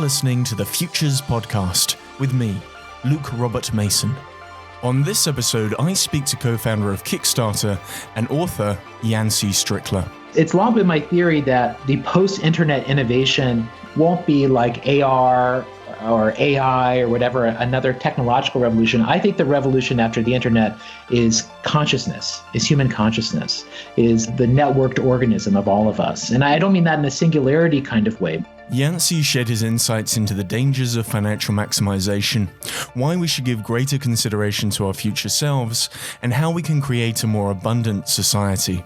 listening to the Futures Podcast with me, Luke Robert Mason. On this episode, I speak to co-founder of Kickstarter and author Yancey Stickler. It's long been my theory that the post-internet innovation won't be like AR or AI or whatever, another technological revolution. I think the revolution after the internet is consciousness, is human consciousness, is the networked organism of all of us. And I don't mean that in a singularity kind of way. Yancey shared his insights into the dangers of financial maximization, why we should give greater consideration to our future selves, and how we can create a more abundant society.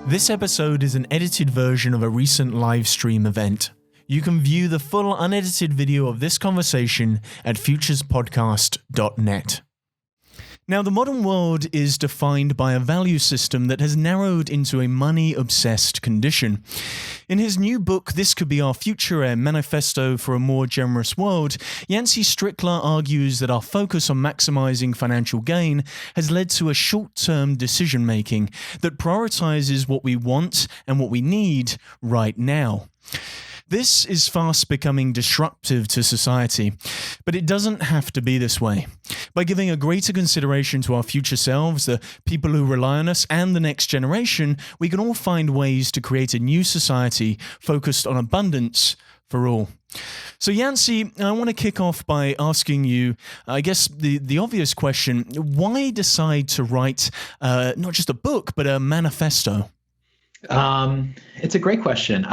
This episode is an edited version of a recent live stream event. You can view the full unedited video of this conversation at futurespodcast.net. Now, the modern world is defined by a value system that has narrowed into a money-obsessed condition. In his new book, This Could Be Our Future, a manifesto for a more generous world, Yancey Stickler argues that our focus on maximizing financial gain has led to a short-term decision-making that prioritizes what we want and what we need right now. This is fast becoming disruptive to society, but it doesn't have to be this way. By giving a greater consideration to our future selves, the people who rely on us, and the next generation, we can all find ways to create a new society focused on abundance for all. So Yancey, I want to kick off by asking you, I guess, the obvious question: why decide to write not just a book, but a manifesto? It's a great question.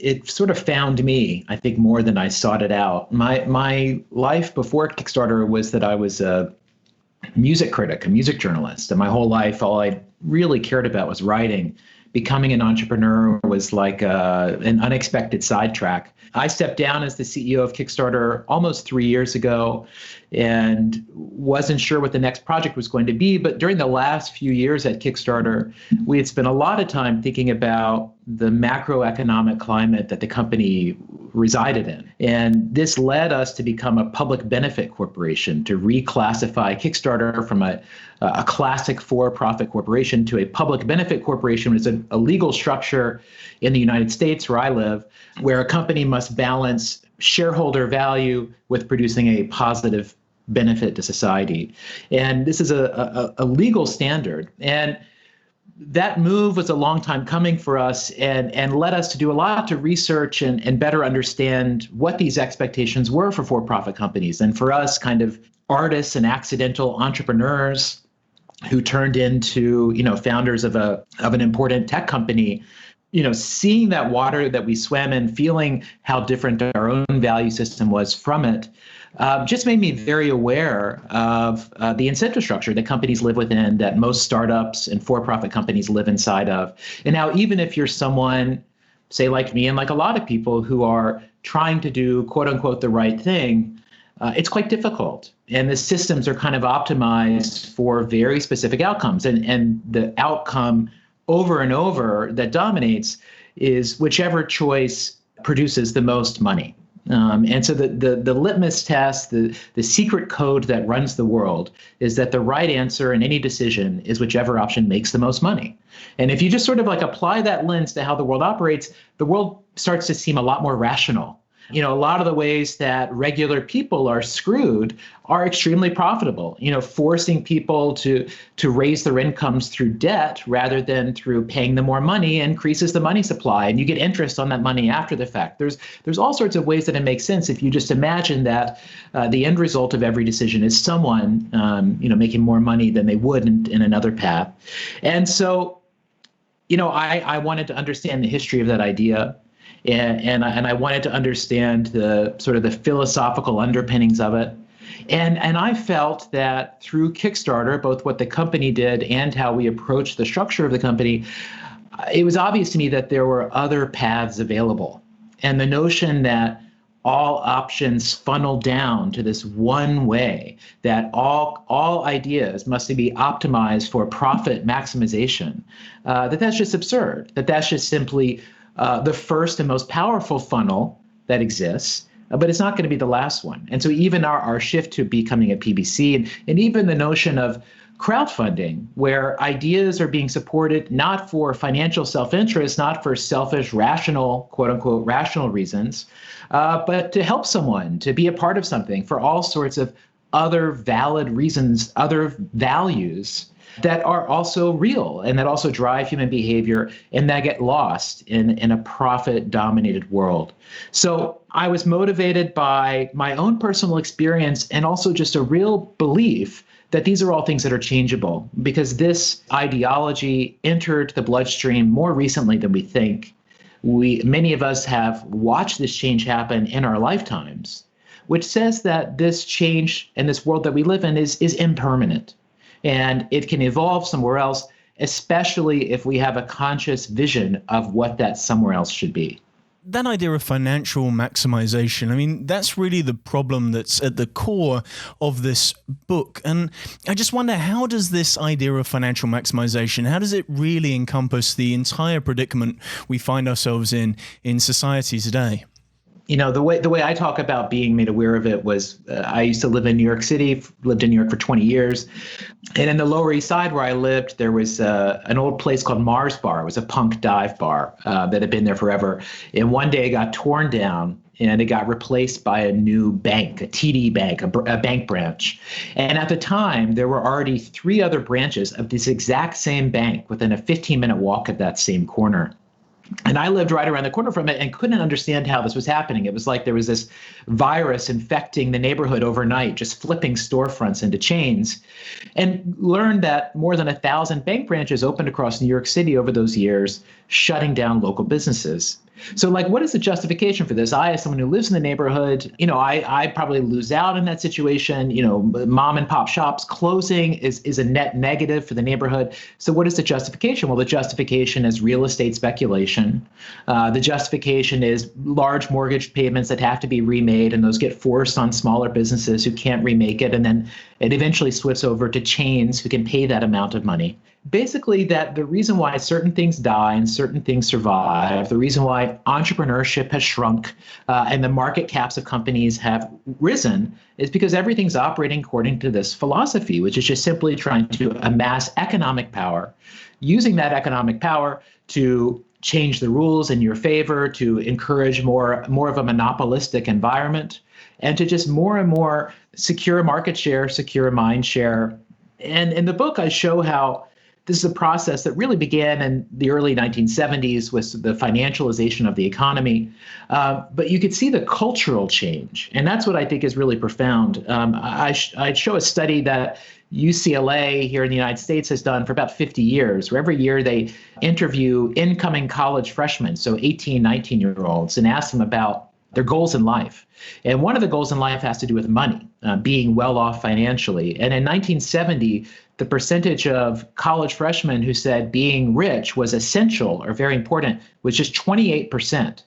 It sort of found me, I think, more than I sought it out. My life before Kickstarter was that I was a music critic, a music journalist. And my whole life, all I really cared about was writing. Becoming an entrepreneur was like an unexpected sidetrack. I stepped down as the CEO of Kickstarter almost 3 years ago and wasn't sure what the next project was going to be. But during the last few years at Kickstarter, we had spent a lot of time thinking about the macroeconomic climate that the company resided in. And this led us to become a public benefit corporation, to reclassify Kickstarter from a classic for-profit corporation to a public benefit corporation, which is a legal structure in the United States where I live, where a company must balance shareholder value with producing a positive benefit to society. And this is a legal standard. And that move was a long time coming for us and led us to do a lot to research and better understand what these expectations were for for-profit companies. And for us, kind of artists and accidental entrepreneurs who turned into, founders of an important tech company, seeing that water that we swam in, feeling how different our own value system was from it, just made me very aware of the incentive structure that companies live within, that most startups and for-profit companies live inside of. And now, even if you're someone, say like me and like a lot of people who are trying to do, quote unquote, the right thing, it's quite difficult. And the systems are kind of optimized for very specific outcomes. And the outcome over and over that dominates is whichever choice produces the most money. And so the litmus test, the secret code that runs the world is that the right answer in any decision is whichever option makes the most money. And if you just sort of like apply that lens to how the world operates, the world starts to seem a lot more rational. A lot of the ways that regular people are screwed are extremely profitable. Forcing people to raise their incomes through debt rather than through paying them more money increases the money supply, and you get interest on that money after the fact. There's all sorts of ways that it makes sense if you just imagine that the end result of every decision is someone making more money than they would in another path. And so, I wanted to understand the history of that idea. And I wanted to understand the sort of the philosophical underpinnings of it. And I felt that through Kickstarter, both what the company did and how we approached the structure of the company, it was obvious to me that there were other paths available. And the notion that all options funnel down to this one way, that all ideas must be optimized for profit maximization, that's just absurd, that's just simply the first and most powerful funnel that exists, but it's not going to be the last one. And so even our shift to becoming a PBC and even the notion of crowdfunding, where ideas are being supported not for financial self-interest, not for selfish, rational, quote unquote, rational reasons, but to help someone, to be a part of something for all sorts of other valid reasons, other values that are also real and that also drive human behavior and that get lost in a profit-dominated world. So I was motivated by my own personal experience and also just a real belief that these are all things that are changeable, because this ideology entered the bloodstream more recently than we think. Many of us have watched this change happen in our lifetimes, which says that this change in this world that we live in is impermanent. And it can evolve somewhere else, especially if we have a conscious vision of what that somewhere else should be. That idea of financial maximization, I mean, that's really the problem that's at the core of this book. And I just wonder, how does this idea of financial maximization, how does it really encompass the entire predicament we find ourselves in society today? You know, the way I talk about being made aware of it was I used to live in New York City, lived in New York for 20 years. And in the Lower East Side where I lived, there was an old place called Mars Bar. It was a punk dive bar that had been there forever. And one day it got torn down and it got replaced by a new bank, a TD Bank, a bank branch. And at the time, there were already 3 other branches of this exact same bank within a 15-minute walk of that same corner. And I lived right around the corner from it and couldn't understand how this was happening. It was like there was this virus infecting the neighborhood overnight, just flipping storefronts into chains, and learned that more than 1,000 bank branches opened across New York City over those years, shutting down local businesses. So like, what is the justification for this? I, as someone who lives in the neighborhood, you know, I probably lose out in that situation. You know, mom and pop shops closing is a net negative for the neighborhood. So what is the justification? Well, the justification is real estate speculation. The justification is large mortgage payments that have to be remade, and those get forced on smaller businesses who can't remake it. And then it eventually swifts over to chains who can pay that amount of money. Basically, that the reason why certain things die and certain things survive, the reason why entrepreneurship has shrunk and the market caps of companies have risen is because everything's operating according to this philosophy, which is just simply trying to amass economic power, using that economic power to change the rules in your favor, to encourage more of a monopolistic environment, and to just more and more secure market share, secure mind share. And in the book, I show how this is a process that really began in the early 1970s with the financialization of the economy. But you could see the cultural change. And that's what I think is really profound. I show a study that UCLA here in the United States has done for about 50 years, where every year they interview incoming college freshmen, so 18, 19-year-olds, and ask them about their goals in life. And one of the goals in life has to do with money, being well off financially. And in 1970, the percentage of college freshmen who said being rich was essential or very important was just 28%.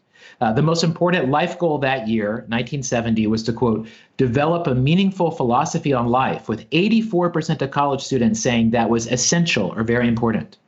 The most important life goal that year, 1970, was to, quote, develop a meaningful philosophy on life, with 84% of college students saying that was essential or very important.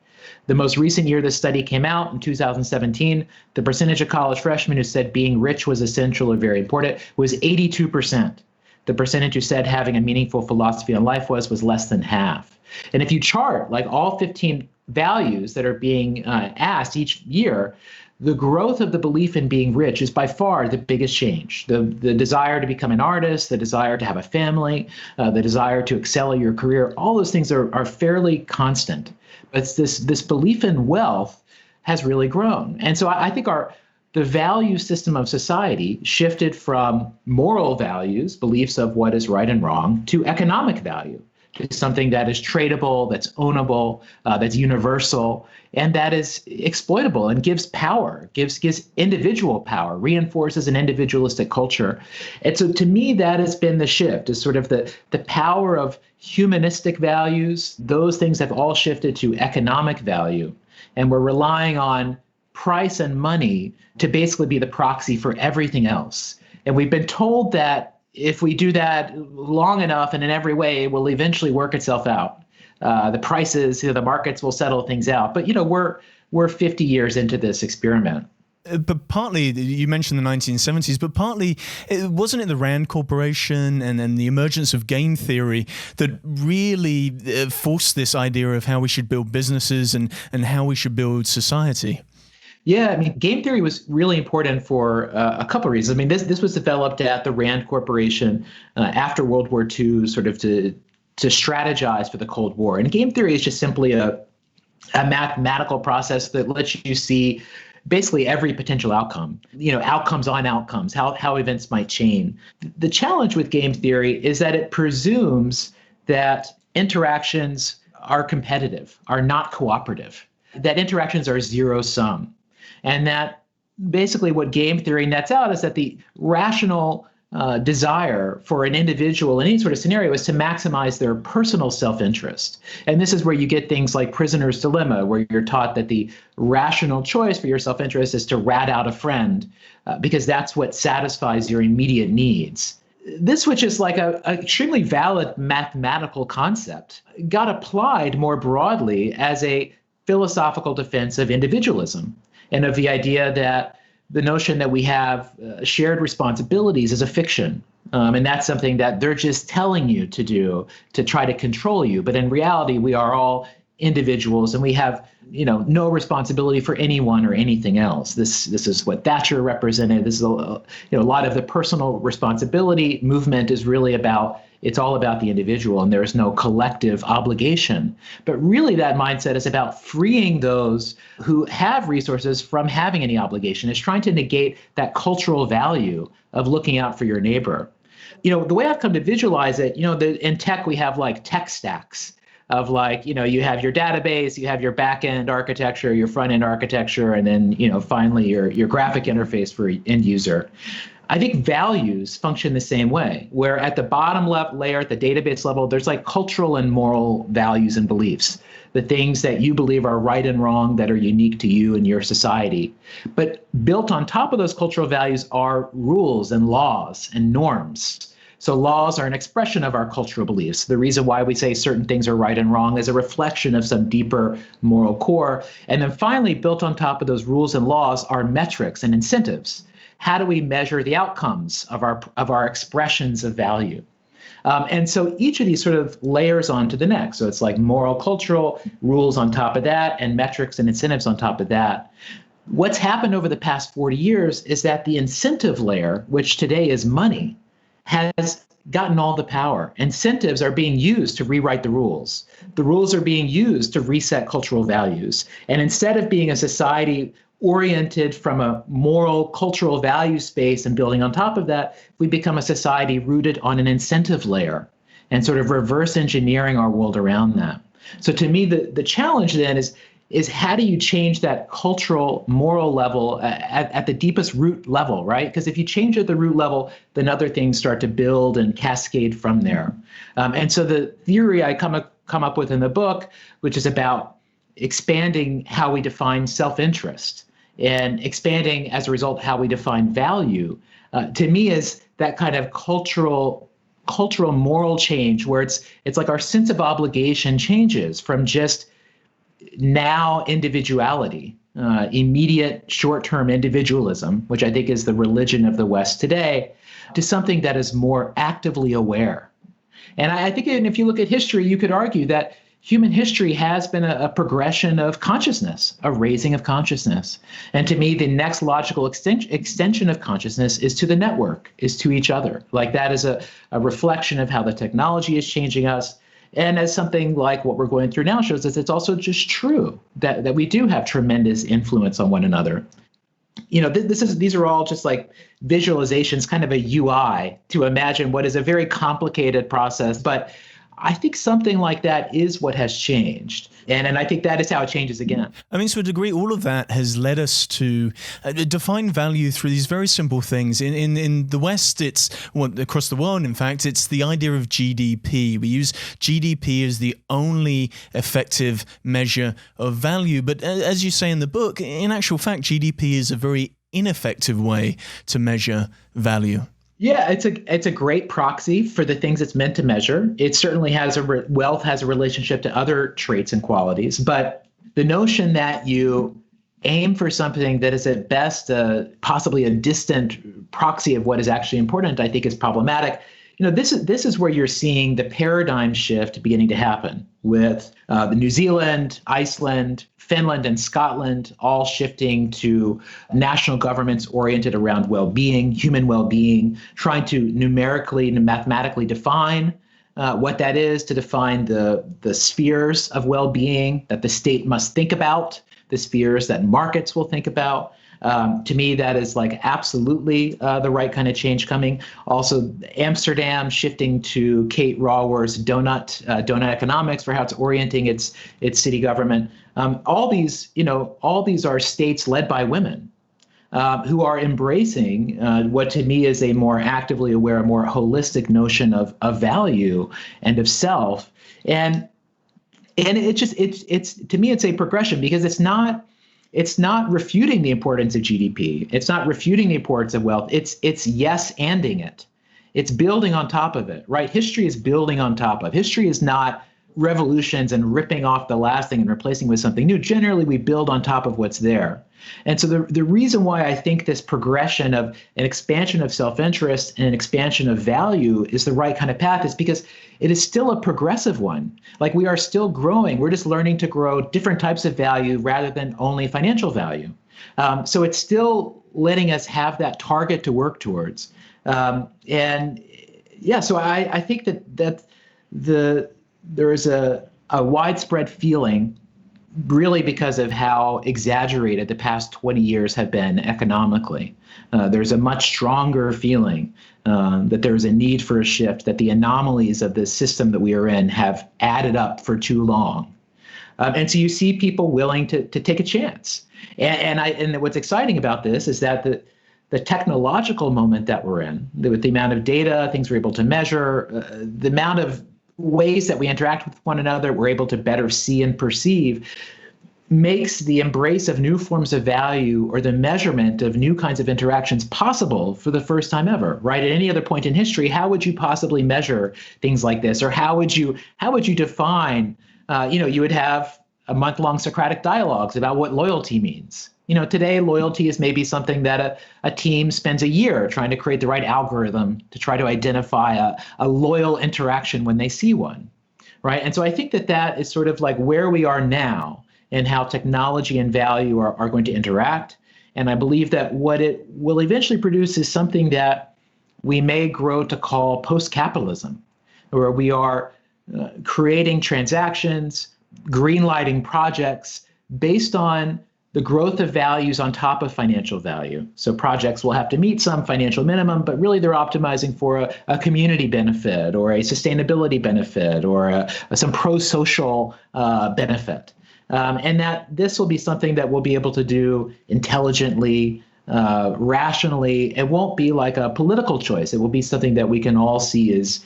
The most recent year this study came out, in 2017, the percentage of college freshmen who said being rich was essential or very important was 82%. The percentage who said having a meaningful philosophy on life was less than half. And if you chart like all 15 values that are being asked each year, the growth of the belief in being rich is by far the biggest change. The desire to become an artist, the desire to have a family, the desire to excel at your career, all those things are fairly constant. But it's this belief in wealth has really grown. And so I think the value system of society shifted from moral values, beliefs of what is right and wrong, to economic value. It's something that is tradable, that's ownable, that's universal, and that is exploitable and gives power, gives individual power, reinforces an individualistic culture. And so to me, that has been the shift, is sort of the power of humanistic values. Those things have all shifted to economic value, and we're relying on price and money to basically be the proxy for everything else. And we've been told that if we do that long enough and in every way, it will eventually work itself out. The prices, the markets will settle things out. But we're 50 years into this experiment. But partly, you mentioned the 1970s, but partly, wasn't it the Rand Corporation and the emergence of game theory that really forced this idea of how we should build businesses and how we should build society? Yeah, I mean, game theory was really important for a couple of reasons. I mean, this was developed at the Rand Corporation after World War II, sort of to strategize for the Cold War. And game theory is just simply a mathematical process that lets you see basically every potential outcome, outcomes on outcomes, how events might change. The challenge with game theory is that it presumes that interactions are competitive, are not cooperative, that interactions are zero sum. And that basically what game theory nets out is that the rational desire for an individual in any sort of scenario is to maximize their personal self-interest. And this is where you get things like prisoner's dilemma, where you're taught that the rational choice for your self-interest is to rat out a friend because that's what satisfies your immediate needs. This, which is like an extremely valid mathematical concept, got applied more broadly as a philosophical defense of individualism and of the idea that the notion that we have shared responsibilities is a fiction. And that's something that they're just telling you to do to try to control you. But in reality, we are all individuals and we have, no responsibility for anyone or anything else. This is what Thatcher represented. This is a lot of the personal responsibility movement is really about, it's all about the individual and there is no collective obligation. But really that mindset is about freeing those who have resources from having any obligation. It's trying to negate that cultural value of looking out for your neighbor. The way I've come to visualize it, in tech, we have like tech stacks of like, you have your database, you have your back-end architecture, your front-end architecture, and then, finally your graphic interface for end user. I think values function the same way, where at the bottom left layer, at the database level, there's like cultural and moral values and beliefs, the things that you believe are right and wrong that are unique to you and your society. But built on top of those cultural values are rules and laws and norms. So laws are an expression of our cultural beliefs. The reason why we say certain things are right and wrong is a reflection of some deeper moral core. And then finally, built on top of those rules and laws are metrics and incentives. How do we measure the outcomes of our expressions of value? And so each of these sort of layers onto the next. So it's like moral, cultural, rules on top of that, and metrics and incentives on top of that. What's happened over the past 40 years is that the incentive layer, which today is money, has gotten all the power. Incentives are being used to rewrite the rules. The rules are being used to reset cultural values. And instead of being a society oriented from a moral, cultural value space and building on top of that, we become a society rooted on an incentive layer and sort of reverse engineering our world around that. So to me, the challenge then is how do you change that cultural, moral level at the deepest root level, right? Because if you change at the root level, then other things start to build and cascade from there. And so the theory I come up with in the book, which is about expanding how we define self-interest and expanding, as a result, how we define value, to me is that kind of cultural moral change where it's like our sense of obligation changes from just now individuality, immediate short-term individualism, which I think is the religion of the West today, to something that is more actively aware. And I think if you look at history, you could argue that human history has been a progression of consciousness, a raising of consciousness. And to me, the next logical extension of consciousness is to the network, is to each other. Like that is a reflection of how the technology is changing us. And as something like what we're going through now shows us, it's also just true that we do have tremendous influence on one another. These are all just like visualizations, kind of a UI to imagine what is a very complicated process. But I think something like that is what has changed. And I think that is how it changes again. I mean, to a degree, all of that has led us to define value through these very simple things. In the West, across the world, in fact, it's the idea of GDP. We use GDP as the only effective measure of value. But as you say in the book, in actual fact, GDP is a very ineffective way to measure value. Yeah, it's a great proxy for the things it's meant to measure. It certainly has wealth has a relationship to other traits and qualities, but the notion that you aim for something that is at best possibly a distant proxy of what is actually important, I think is problematic. This is where you're seeing the paradigm shift beginning to happen with the New Zealand, Iceland, Finland, and Scotland all shifting to national governments oriented around well-being, human well-being, trying to numerically and mathematically define what that is, to define the spheres of well-being that the state must think about, the spheres that markets will think about. To me, that is like absolutely the right kind of change coming. Also, Amsterdam shifting to Kate Raworth's donut economics for how it's orienting its city government. All these are states led by women who are embracing what to me is a more actively aware, more holistic notion of value and of self. And it's to me, it's a progression, because it's not refuting the importance of GDP. It's not refuting the importance of wealth. It's yes-anding it. It's building on top of it, right? History is building on top of. History is not revolutions and ripping off the last thing and replacing with something new. Generally, we build on top of what's there. And so the reason why I think this progression of an expansion of self-interest and an expansion of value is the right kind of path is because it is still a progressive one. Like, we are still growing. We're just learning to grow different types of value rather than only financial value. So it's still letting us have that target to work towards. So I think that there is a widespread feeling, really because of how exaggerated the past 20 years have been economically. There's a much stronger feeling that there's a need for a shift, that the anomalies of the system that we are in have added up for too long. And so you see people willing to take a chance. And what's exciting about this is that the technological moment that we're in, with the amount of data, things we're able to measure, the amount of ways that we interact with one another, we're able to better see and perceive, makes the embrace of new forms of value or the measurement of new kinds of interactions possible for the first time ever, right? At any other point in history, how would you possibly measure things like this? Or how would you define, you would have a month-long Socratic dialogues about what loyalty means. Today, loyalty is maybe something that a team spends a year trying to create the right algorithm to try to identify a loyal interaction when they see one, right? And so I think that is sort of like where we are now and how technology and value are going to interact. And I believe that what it will eventually produce is something that we may grow to call post-capitalism, where we are creating transactions, greenlighting projects based on the growth of values on top of financial value. So projects will have to meet some financial minimum, but really they're optimizing for a community benefit or a sustainability benefit or some pro-social benefit. And that this will be something that we'll be able to do intelligently, rationally. It won't be like a political choice. It will be something that we can all see is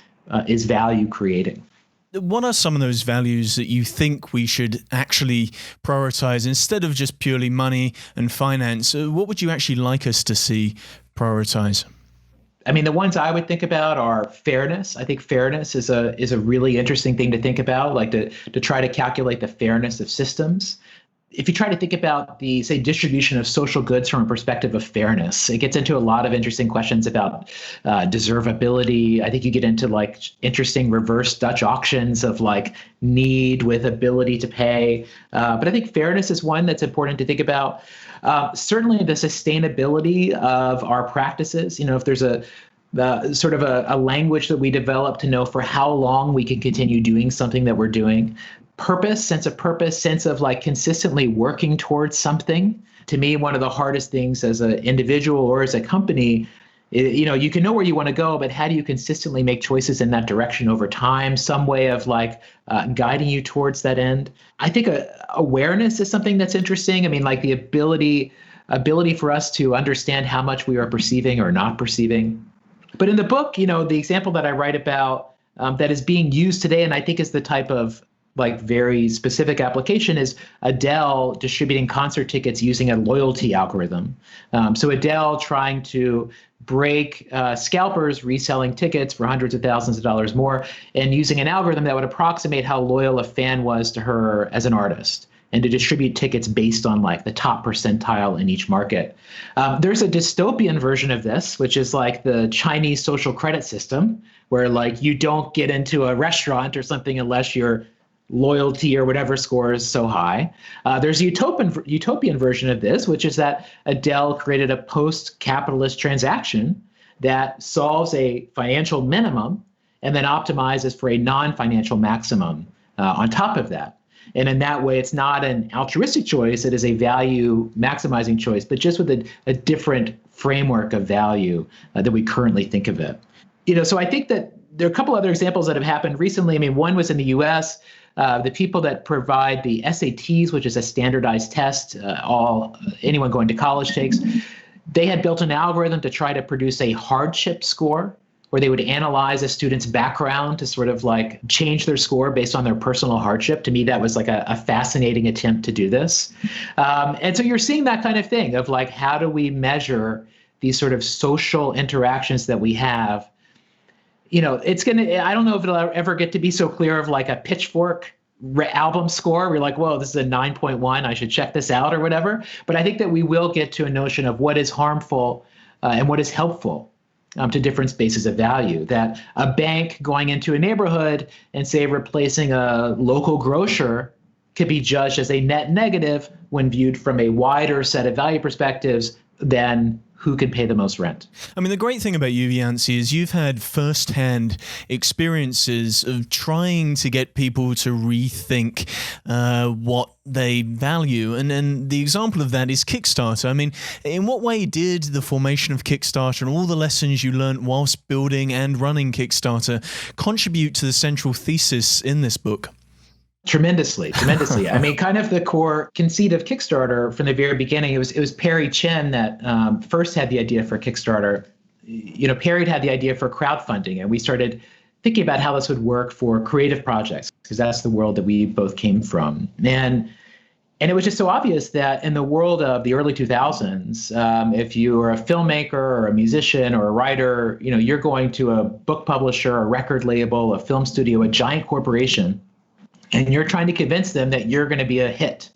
value creating. What are some of those values that you think we should actually prioritize instead of just purely money and finance? What would you actually like us to see prioritize? I mean, the ones I would think about are fairness. I think fairness is a really interesting thing to think about, like to try to calculate the fairness of systems. If you try to think about the, say, distribution of social goods from a perspective of fairness, it gets into a lot of interesting questions about deservability. I think you get into like interesting reverse Dutch auctions of like need with ability to pay. But I think fairness is one that's important to think about. Certainly the sustainability of our practices. If there's a sort of a language that we develop to know for how long we can continue doing something that we're doing. Sense of like consistently working towards something. To me, one of the hardest things as an individual or as a company, you can know where you want to go, but how do you consistently make choices in that direction over time? Some way of like guiding you towards that end. I think awareness is something that's interesting. I mean, like the ability for us to understand how much we are perceiving or not perceiving. But in the book, the example that I write about that is being used today, and I think is the type of like very specific application, is Adele distributing concert tickets using a loyalty algorithm. So Adele trying to break scalpers reselling tickets for hundreds of thousands of dollars more and using an algorithm that would approximate how loyal a fan was to her as an artist. and to distribute tickets based on like the top percentile in each market. There's a dystopian version of this, which is like the Chinese social credit system, where like you don't get into a restaurant or something unless your loyalty or whatever score is so high. There's a utopian version of this, which is that Adele created a post-capitalist transaction that solves a financial minimum and then optimizes for a non-financial maximum on top of that. And in that way, it's not an altruistic choice, it is a value maximizing choice, but just with a different framework of value that we currently think of it. So I think that there are a couple other examples that have happened recently. I mean, one was in the US. The people that provide the SATs, which is a standardized test anyone going to college takes, they had built an algorithm to try to produce a hardship score, where they would analyze a student's background to sort of like change their score based on their personal hardship. To me, that was like a fascinating attempt to do this. And so you're seeing that kind of thing of like, how do we measure these sort of social interactions that we have? I don't know if it'll ever get to be so clear of like a Pitchfork album score. We're like, whoa, this is a 9.1. I should check this out or whatever. But I think that we will get to a notion of what is harmful and what is helpful to different spaces of value. That a bank going into a neighborhood and say replacing a local grocer could be judged as a net negative when viewed from a wider set of value perspectives than who can pay the most rent. I mean, the great thing about you, Yancey, is you've had firsthand experiences of trying to get people to rethink what they value. And the example of that is Kickstarter. I mean, in what way did the formation of Kickstarter and all the lessons you learned whilst building and running Kickstarter contribute to the central thesis in this book? Tremendously. I mean, kind of the core conceit of Kickstarter from the very beginning, it was Perry Chen that first had the idea for Kickstarter. Perry had the idea for crowdfunding, and we started thinking about how this would work for creative projects, because that's the world that we both came from. And it was just so obvious that in the world of the early 2000s, if you are a filmmaker or a musician or a writer, you're going to a book publisher, a record label, a film studio, a giant corporation, and you're trying to convince them that you're going to be a hit,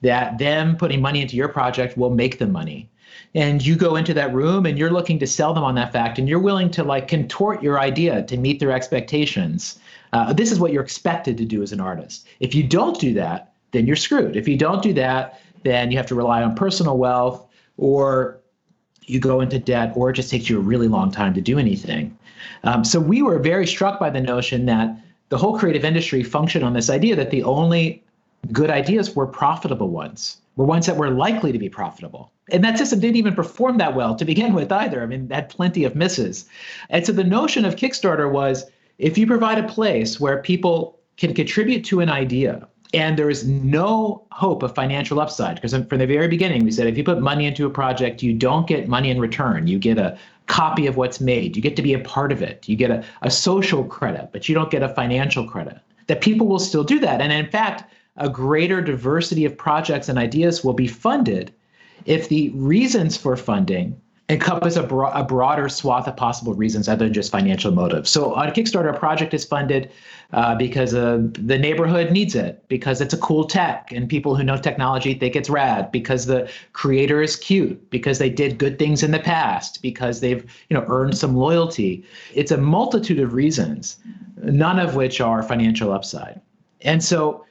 that them putting money into your project will make them money. And you go into that room and you're looking to sell them on that fact, and you're willing to like contort your idea to meet their expectations. This is what you're expected to do as an artist. If you don't do that, then you're screwed. If you don't do that, then you have to rely on personal wealth, or you go into debt, or it just takes you a really long time to do anything. So we were very struck by the notion that the whole creative industry functioned on this idea that the only good ideas were profitable ones, were ones that were likely to be profitable. And that system didn't even perform that well to begin with either. I mean, it had plenty of misses. And so the notion of Kickstarter was, if you provide a place where people can contribute to an idea and there is no hope of financial upside, because from the very beginning we said, if you put money into a project, you don't get money in return. You get a copy of what's made. You get to be a part of it. You get a social credit, but you don't get a financial credit. That people will still do that. And in fact, a greater diversity of projects and ideas will be funded if the reasons for funding encompass a broader swath of possible reasons other than just financial motives. So on Kickstarter, a project is funded because the neighborhood needs it, because it's a cool tech and people who know technology think it's rad, because the creator is cute, because they did good things in the past, because they've earned some loyalty. It's a multitude of reasons, none of which are financial upside. And so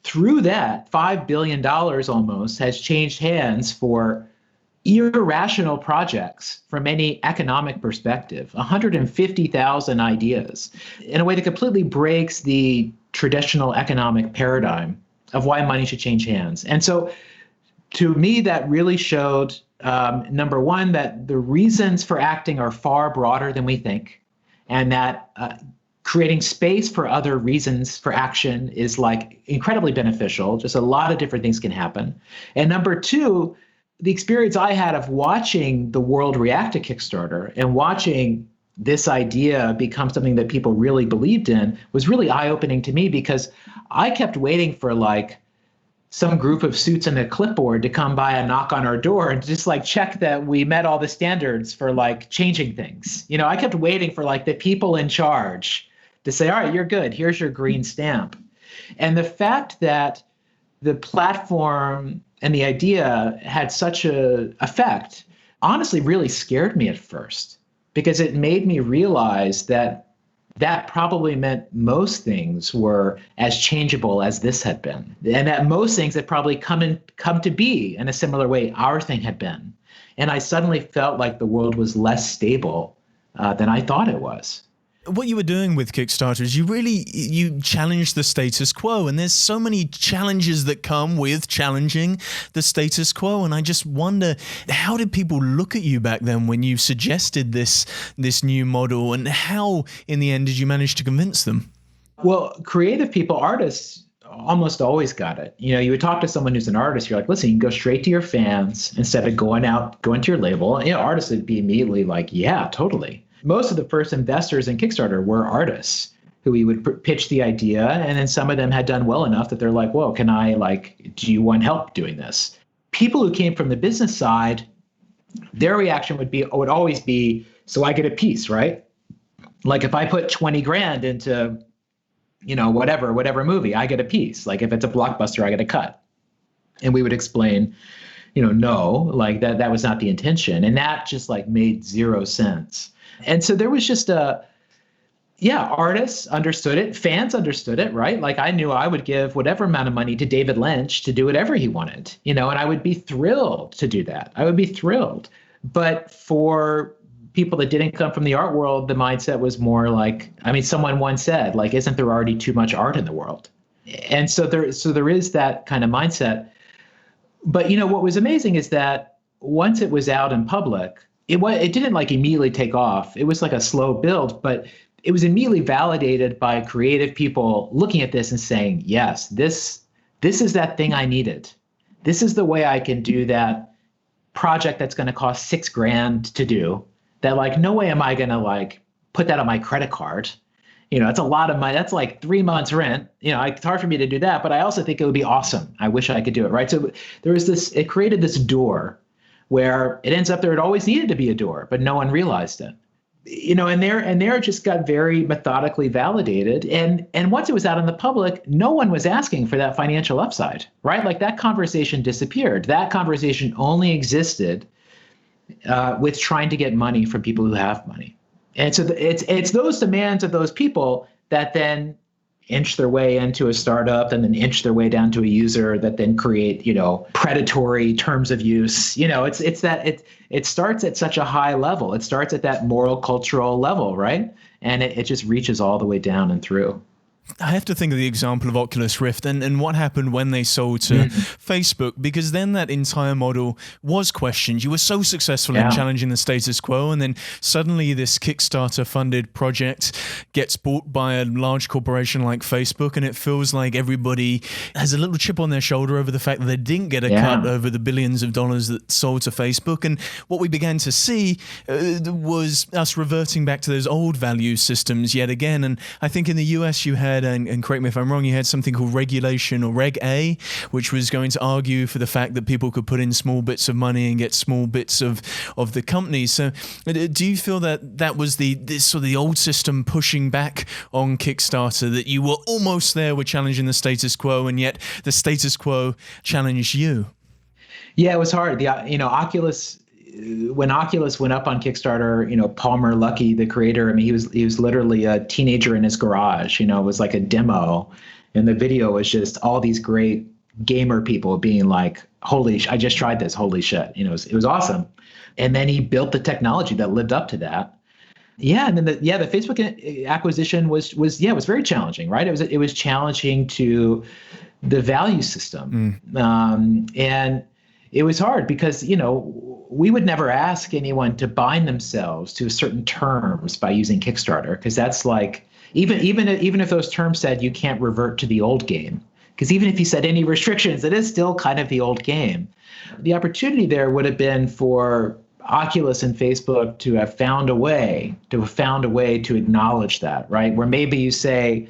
through that, $5 billion almost has changed hands for irrational projects from any economic perspective, 150,000 ideas, in a way that completely breaks the traditional economic paradigm of why money should change hands. And so to me, that really showed, number one, that the reasons for acting are far broader than we think, and that creating space for other reasons for action is like incredibly beneficial. Just a lot of different things can happen. And number two, the experience I had of watching the world react to Kickstarter and watching this idea become something that people really believed in was really eye-opening to me, because I kept waiting for like some group of suits and a clipboard to come by and knock on our door and just like check that we met all the standards for like changing things. I kept waiting for like the people in charge to say, all right, you're good. Here's your green stamp. And the fact that the platform and the idea had such a effect, honestly really scared me at first, because it made me realize that probably meant most things were as changeable as this had been. And that most things had probably come to be in a similar way our thing had been. And I suddenly felt like the world was less stable than I thought it was. What you were doing with Kickstarter is you challenged the status quo, and there's so many challenges that come with challenging the status quo. And I just wonder, how did people look at you back then when you suggested this new model, and how in the end did you manage to convince them? Well, creative people, artists, almost always got it. You would talk to someone who's an artist, you're like, listen, you can go straight to your fans instead of going to your label. And, artists would be immediately like, yeah, totally. Most of the first investors in Kickstarter were artists who we would pitch the idea, and then some of them had done well enough that they're like, whoa, do you want help doing this? People who came from the business side, their reaction would always be, so I get a piece, right? Like if I put 20 grand into, whatever movie, I get a piece. Like if it's a blockbuster, I get a cut. And we would explain, no, like that was not the intention. And that just like made zero sense. And so there was just artists understood it, fans understood it, right? Like I knew I would give whatever amount of money to David Lynch to do whatever he wanted, and I would be thrilled to do that. I would be thrilled. But for people that didn't come from the art world, the mindset was more like, someone once said, like, isn't there already too much art in the world? And so there is that kind of mindset. But, what was amazing is that once it was out in public, it didn't like immediately take off. It was like a slow build, but it was immediately validated by creative people looking at this and saying, yes, this is that thing I needed. This is the way I can do that project that's going to cost $6,000 to do. That like, no way am I going to like put that on my credit card. It's a lot of money. That's like 3 months rent. It's hard for me to do that, but I also think it would be awesome. I wish I could do it. Right. So there was it created this door where it ends up there. It always needed to be a door, but no one realized it. And there it just got very methodically validated. And once it was out in the public, no one was asking for that financial upside, right? Like that conversation disappeared. That conversation only existed with trying to get money from people who have money. And so it's those demands of those people that then inch their way into a startup and then inch their way down to a user that then create, predatory terms of use. It starts at such a high level. It starts at that moral, cultural level, right? And it just reaches all the way down and through. I have to think of the example of Oculus Rift and what happened when they sold to Facebook, because then that entire model was questioned. You were so successful in challenging the status quo, and then suddenly this Kickstarter-funded project gets bought by a large corporation like Facebook, and it feels like everybody has a little chip on their shoulder over the fact that they didn't get a cut over the billions of dollars that sold to Facebook. And what we began to see was us reverting back to those old value systems yet again. And I think in the US you had, and correct me if I'm wrong, you had something called regulation or Reg A, which was going to argue for the fact that people could put in small bits of money and get small bits of the company. So do you feel that was this sort of the old system pushing back on Kickstarter, that you were almost there with challenging the status quo, and yet the status quo challenged you? Yeah, it was hard. Oculus, when Oculus went up on Kickstarter, Palmer Luckey, the creator, he was literally a teenager in his garage. It was like a demo, and the video was just all these great gamer people being like, I just tried this, holy shit. It was awesome. And then he built the technology that lived up to that. Yeah, and then the Facebook acquisition was very challenging, right? It was challenging to the value system, and it was hard because we would never ask anyone to bind themselves to certain terms by using Kickstarter, because that's like even if those terms said you can't revert to the old game, because even if you set any restrictions, it is still kind of the old game. The opportunity there would have been for Oculus and Facebook to have found a way to acknowledge that, right? Where maybe you say,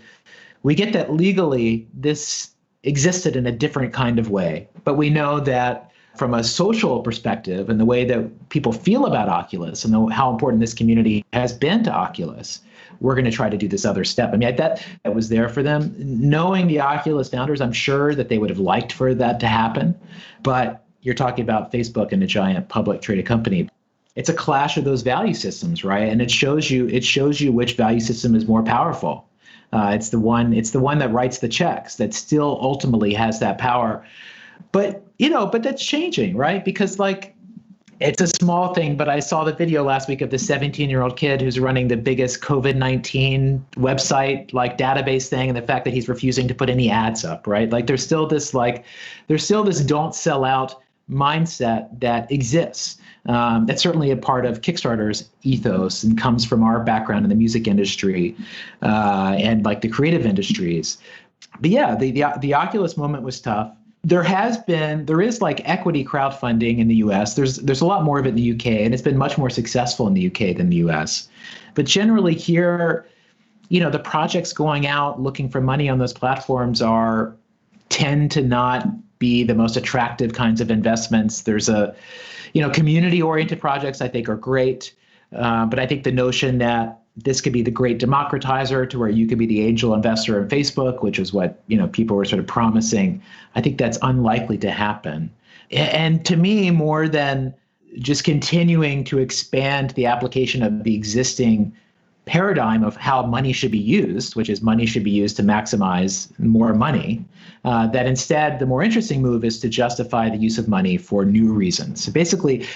we get that legally this existed in a different kind of way, but we know that from a social perspective and the way that people feel about Oculus and how important this community has been to Oculus, we're going to try to do this other step. I mean, that was there for them. Knowing the Oculus founders, I'm sure that they would have liked for that to happen. But you're talking about Facebook and a giant public traded company. It's a clash of those value systems, right? And it shows you which value system is more powerful. It's the one that writes the checks that still ultimately has that power. But that's changing, right? Because it's a small thing, but I saw the video last week of the 17-year-old kid who's running the biggest COVID-19 website database thing, and the fact that he's refusing to put any ads up, right? There's still this don't sell out mindset that exists. That's certainly a part of Kickstarter's ethos and comes from our background in the music industry and the creative industries. But yeah, the Oculus moment was tough. There is equity crowdfunding in the US. There's a lot more of it in the UK, and it's been much more successful in the UK than the US. But generally here, the projects going out looking for money on those platforms tend to not be the most attractive kinds of investments. There's community-oriented projects I think are great, but I think the notion that this could be the great democratizer to where you could be the angel investor in Facebook, which is what people were sort of promising, I think that's unlikely to happen. And to me, more than just continuing to expand the application of the existing paradigm of how money should be used, which is money should be used to maximize more money, that instead the more interesting move is to justify the use of money for new reasons. So basically,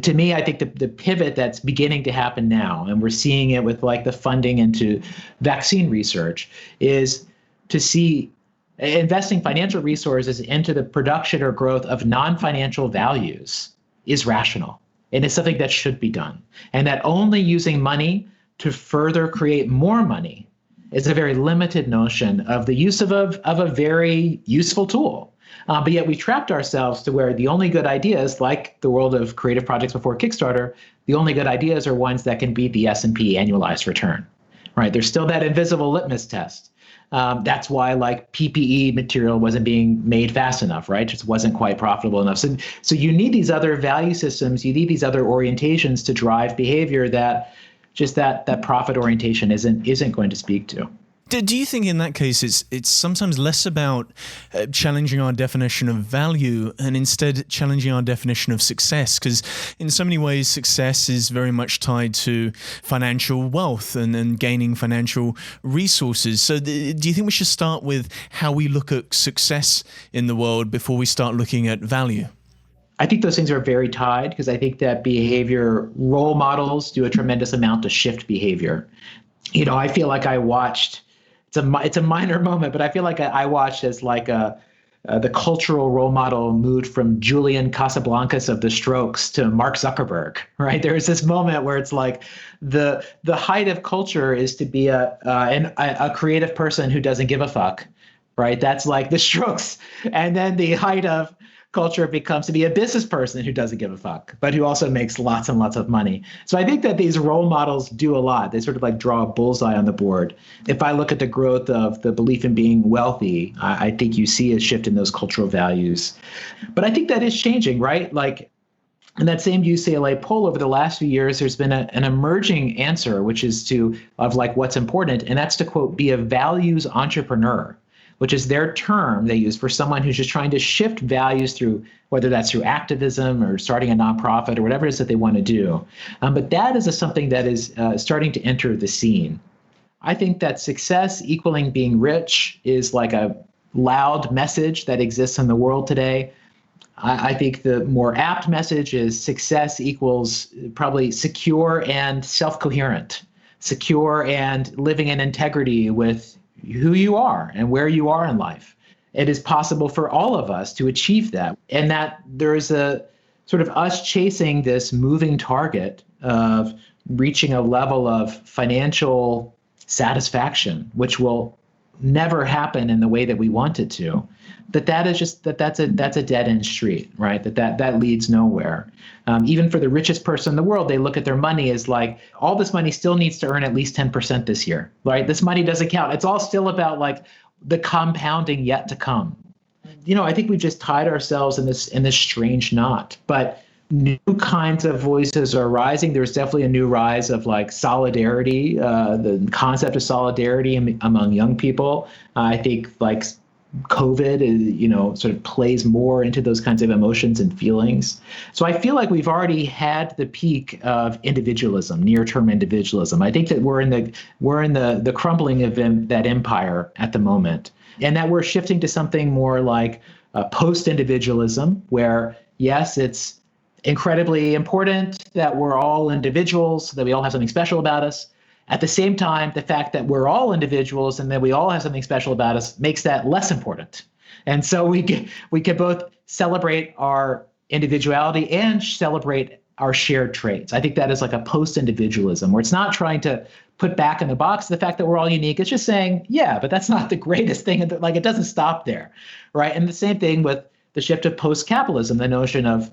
to me, I think the pivot that's beginning to happen now, and we're seeing it with the funding into vaccine research, is to see investing financial resources into the production or growth of non-financial values is rational. And it's something that should be done. And that only using money to further create more money is a very limited notion of the use of a very useful tool. But yet we trapped ourselves to where the only good ideas, like the world of creative projects before Kickstarter, the only good ideas are ones that can beat the S&P annualized return, right? There's still that invisible litmus test. That's why PPE material wasn't being made fast enough, right? It just wasn't quite profitable enough. So you need these other value systems, you need these other orientations to drive behavior that just that profit orientation isn't going to speak to. Do you think in that case it's sometimes less about challenging our definition of value and instead challenging our definition of success? Because in so many ways, success is very much tied to financial wealth and gaining financial resources. So do you think we should start with how we look at success in the world before we start looking at value? I think those things are very tied because I think that behavior role models do a tremendous amount to shift behavior. I feel like I watched, it's a minor moment, but I feel like I watched as the cultural role model moved from Julian Casablancas of the Strokes to Mark Zuckerberg, right? There was this moment where it's the height of culture is to be a creative person who doesn't give a fuck, right? That's the Strokes. And then the height of culture becomes to be a business person who doesn't give a fuck, but who also makes lots and lots of money. So I think that these role models do a lot. They sort of draw a bullseye on the board. If I look at the growth of the belief in being wealthy, I think you see a shift in those cultural values. But I think that is changing, right? In that same UCLA poll over the last few years, there's been an emerging answer, which is of what's important, and that's to, quote, be a values entrepreneur, which is their term they use for someone who's just trying to shift values through, whether that's through activism or starting a nonprofit or whatever it is that they want to do. But that is something that is starting to enter the scene. I think that success equaling being rich is a loud message that exists in the world today. I think the more apt message is success equals probably secure and self-coherent, secure and living in integrity with who you are and where you are in life. It is possible for all of us to achieve that. And that there is a sort of us chasing this moving target of reaching a level of financial satisfaction, which will never happen in the way that we want it to. That's a dead end street, right? That leads nowhere. Even for the richest person in the world, they look at their money as all this money still needs to earn at least 10% this year, right? This money doesn't count. It's all still about the compounding yet to come. I think we just tied ourselves in this strange knot. But new kinds of voices are rising. There's definitely a new rise of like solidarity, the concept of solidarity among young people. I think like COVID is, sort of plays more into those kinds of emotions and feelings. So I feel like we've already had the peak of individualism, near-term individualism. I think that we're in the crumbling of that empire at the moment, and that we're shifting to something more like post-individualism, where yes, it's incredibly important that we're all individuals, that we all have something special about us. At the same time, the fact that we're all individuals and that we all have something special about us makes that less important. And so we can both celebrate our individuality and celebrate our shared traits. I think that is like a post-individualism, where it's not trying to put back in the box the fact that we're all unique. It's just saying, yeah, but that's not the greatest thing. Like, it doesn't stop there, right? And the same thing with the shift of post-capitalism, the notion of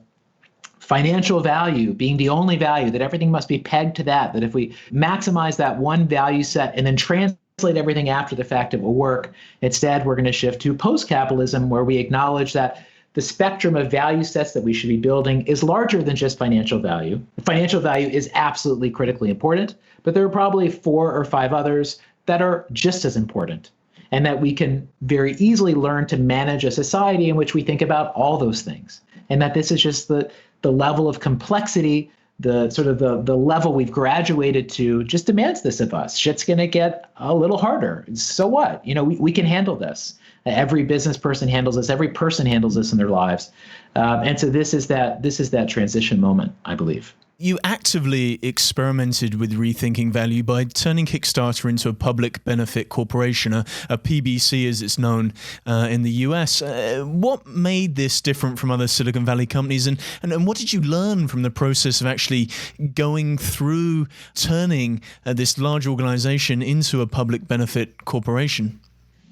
financial value being the only value, that everything must be pegged to that if we maximize that one value set and then translate everything after the fact, it will work. Instead, we're going to shift to post-capitalism, where we acknowledge that the spectrum of value sets that we should be building is larger than just financial value. Financial value is absolutely critically important, but there are probably 4 or 5 others that are just as important, and that we can very easily learn to manage a society in which we think about all those things. And that this is just the level of complexity, the level we've graduated to just demands this of us. Shit's going to get a little harder. So what? We can handle this. Every business person handles this. Every person handles this in their lives. And so this is that transition moment, I believe. You actively experimented with rethinking value by turning Kickstarter into a public benefit corporation, a PBC as it's known in the US. What made this different from other Silicon Valley companies, and what did you learn from the process of actually going through turning this large organization into a public benefit corporation?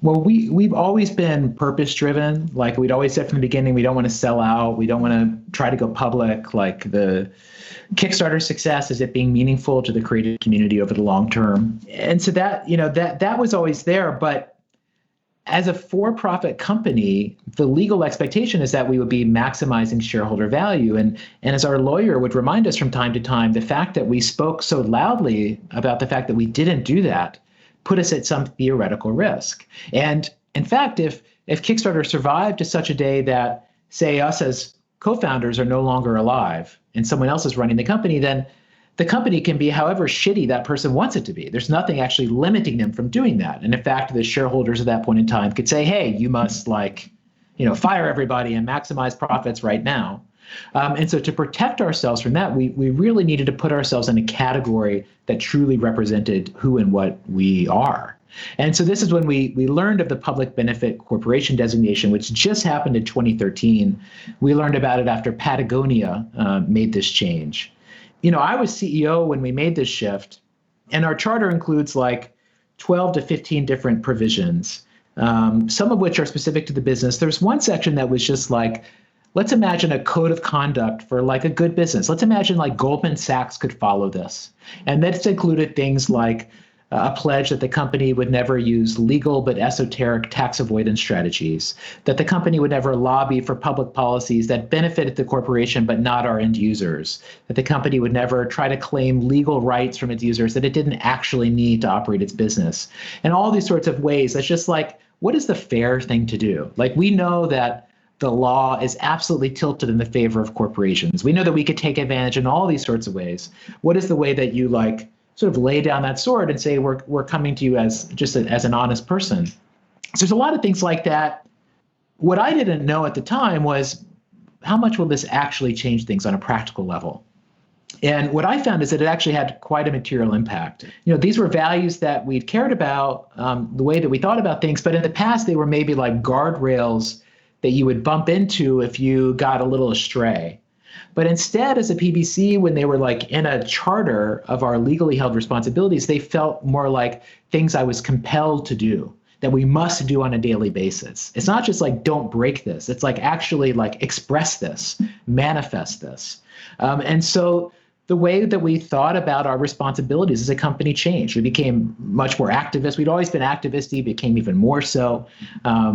Well, we've always been purpose-driven. Like we'd always said from the beginning, we don't want to sell out. We don't want to try to go public. Like the Kickstarter success is it being meaningful to the creative community over the long term. And so that was always there. But as a for-profit company, the legal expectation is that we would be maximizing shareholder value. And as our lawyer would remind us from time to time, the fact that we spoke so loudly about the fact that we didn't do that put us at some theoretical risk. And in fact, if Kickstarter survived to such a day that, say, us as co-founders are no longer alive and someone else is running the company, then the company can be however shitty that person wants it to be. There's nothing actually limiting them from doing that. And in fact, the shareholders at that point in time could say, hey, you must fire everybody and maximize profits right now. And so to protect ourselves from that, we really needed to put ourselves in a category that truly represented who and what we are. And so this is when we learned of the public benefit corporation designation, which just happened in 2013. We learned about it after Patagonia made this change. I was CEO when we made this shift, and our charter includes like 12 to 15 different provisions, some of which are specific to the business. There's one section that was just like, let's imagine a code of conduct for like a good business. Let's imagine like Goldman Sachs could follow this. And that's included things like a pledge that the company would never use legal but esoteric tax avoidance strategies, that the company would never lobby for public policies that benefited the corporation but not our end users, that the company would never try to claim legal rights from its users that it didn't actually need to operate its business. And all these sorts of ways, that's just like, what is the fair thing to do? Like, we know that the law is absolutely tilted in the favor of corporations. We know that we could take advantage in all these sorts of ways. What is the way that you sort of lay down that sword and say, we're coming to you as an honest person? So there's a lot of things like that. What I didn't know at the time was, how much will this actually change things on a practical level? And what I found is that it actually had quite a material impact. These were values that we'd cared about, the way that we thought about things, but in the past they were maybe like guardrails that you would bump into if you got a little astray. But instead, as a PBC, when they were like in a charter of our legally held responsibilities, they felt more like things I was compelled to do, that we must do on a daily basis. It's not just like, don't break this. It's like actually like express this, manifest this. And so the way that we thought about our responsibilities as a company changed. We became much more activist. We'd always been activisty, became even more so.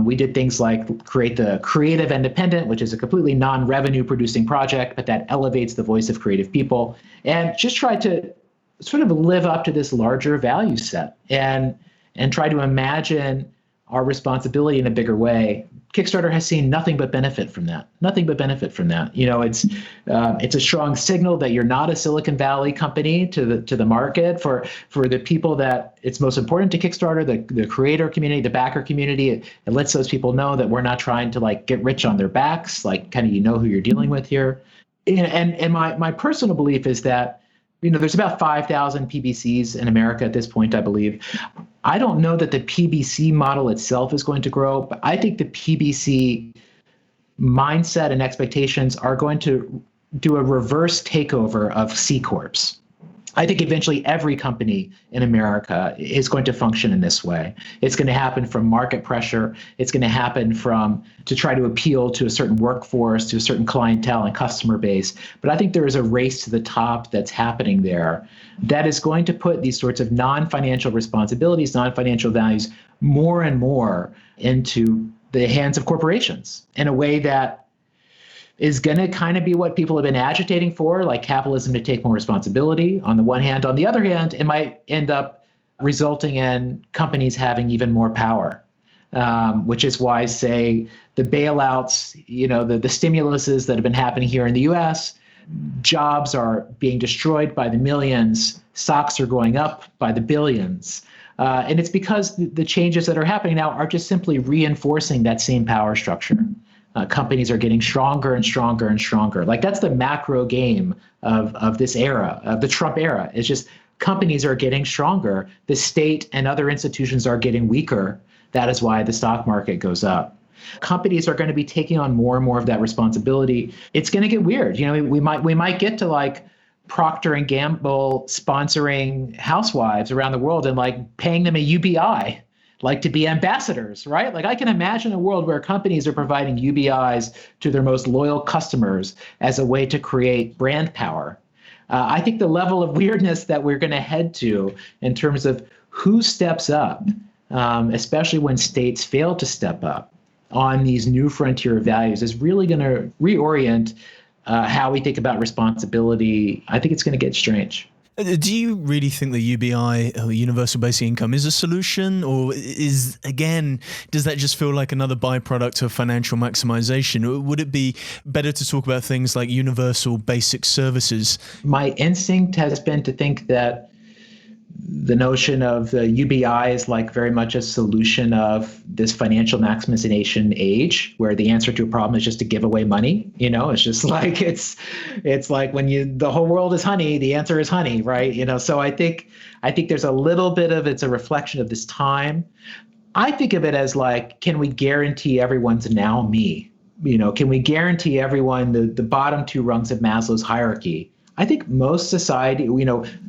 We did things like create the Creative Independent, which is a completely non-revenue producing project, but that elevates the voice of creative people, and just tried to sort of live up to this larger value set and try to imagine our responsibility in a bigger way. Kickstarter has seen nothing but benefit from that. Nothing but benefit from that. It's a strong signal that you're not a Silicon Valley company to the market for the people that it's most important to Kickstarter, the creator community, the backer community. It lets those people know that we're not trying to like get rich on their backs, like kind of who you're dealing with here. And my personal belief is that there's about 5,000 PBCs in America at this point, I believe. I don't know that the PBC model itself is going to grow, but I think the PBC mindset and expectations are going to do a reverse takeover of C Corps. I think eventually every company in America is going to function in this way. It's going to happen from market pressure. It's going to happen to try to appeal to a certain workforce, to a certain clientele and customer base. But I think there is a race to the top that's happening there that is going to put these sorts of non-financial responsibilities, non-financial values more and more into the hands of corporations in a way that is going to kind of be what people have been agitating for, like capitalism to take more responsibility on the one hand. On the other hand, it might end up resulting in companies having even more power, which is why, say, the bailouts, the stimuluses that have been happening here in the US, jobs are being destroyed by the millions, stocks are going up by the billions. And it's because the changes that are happening now are just simply reinforcing that same power structure. Companies are getting stronger and stronger and stronger. Like that's the macro game of this era, of the Trump era. It's just companies are getting stronger. The state and other institutions are getting weaker. That is why the stock market goes up. Companies are going to be taking on more and more of that responsibility. It's going to get weird. We might get to like Procter and Gamble sponsoring housewives around the world and like paying them a UBI. Like to be ambassadors, right? Like I can imagine a world where companies are providing UBIs to their most loyal customers as a way to create brand power. I think the level of weirdness that we're going to head to in terms of who steps up, especially when states fail to step up on these new frontier values, is really going to reorient how we think about responsibility. I think it's going to get strange. Do you really think the UBI, or Universal Basic Income, is a solution? Or does that just feel like another byproduct of financial maximization? Or would it be better to talk about things like universal basic services? My instinct has been to think that the notion of the UBI is like very much a solution of this financial maximization age, where the answer to a problem is just to give away money. It's just like it's like when the whole world is honey, the answer is honey, right? So I think there's a little bit of it's a reflection of this time. I think of it as like, can we guarantee everyone's now me? Can we guarantee everyone the bottom two rungs of Maslow's hierarchy? I think most society,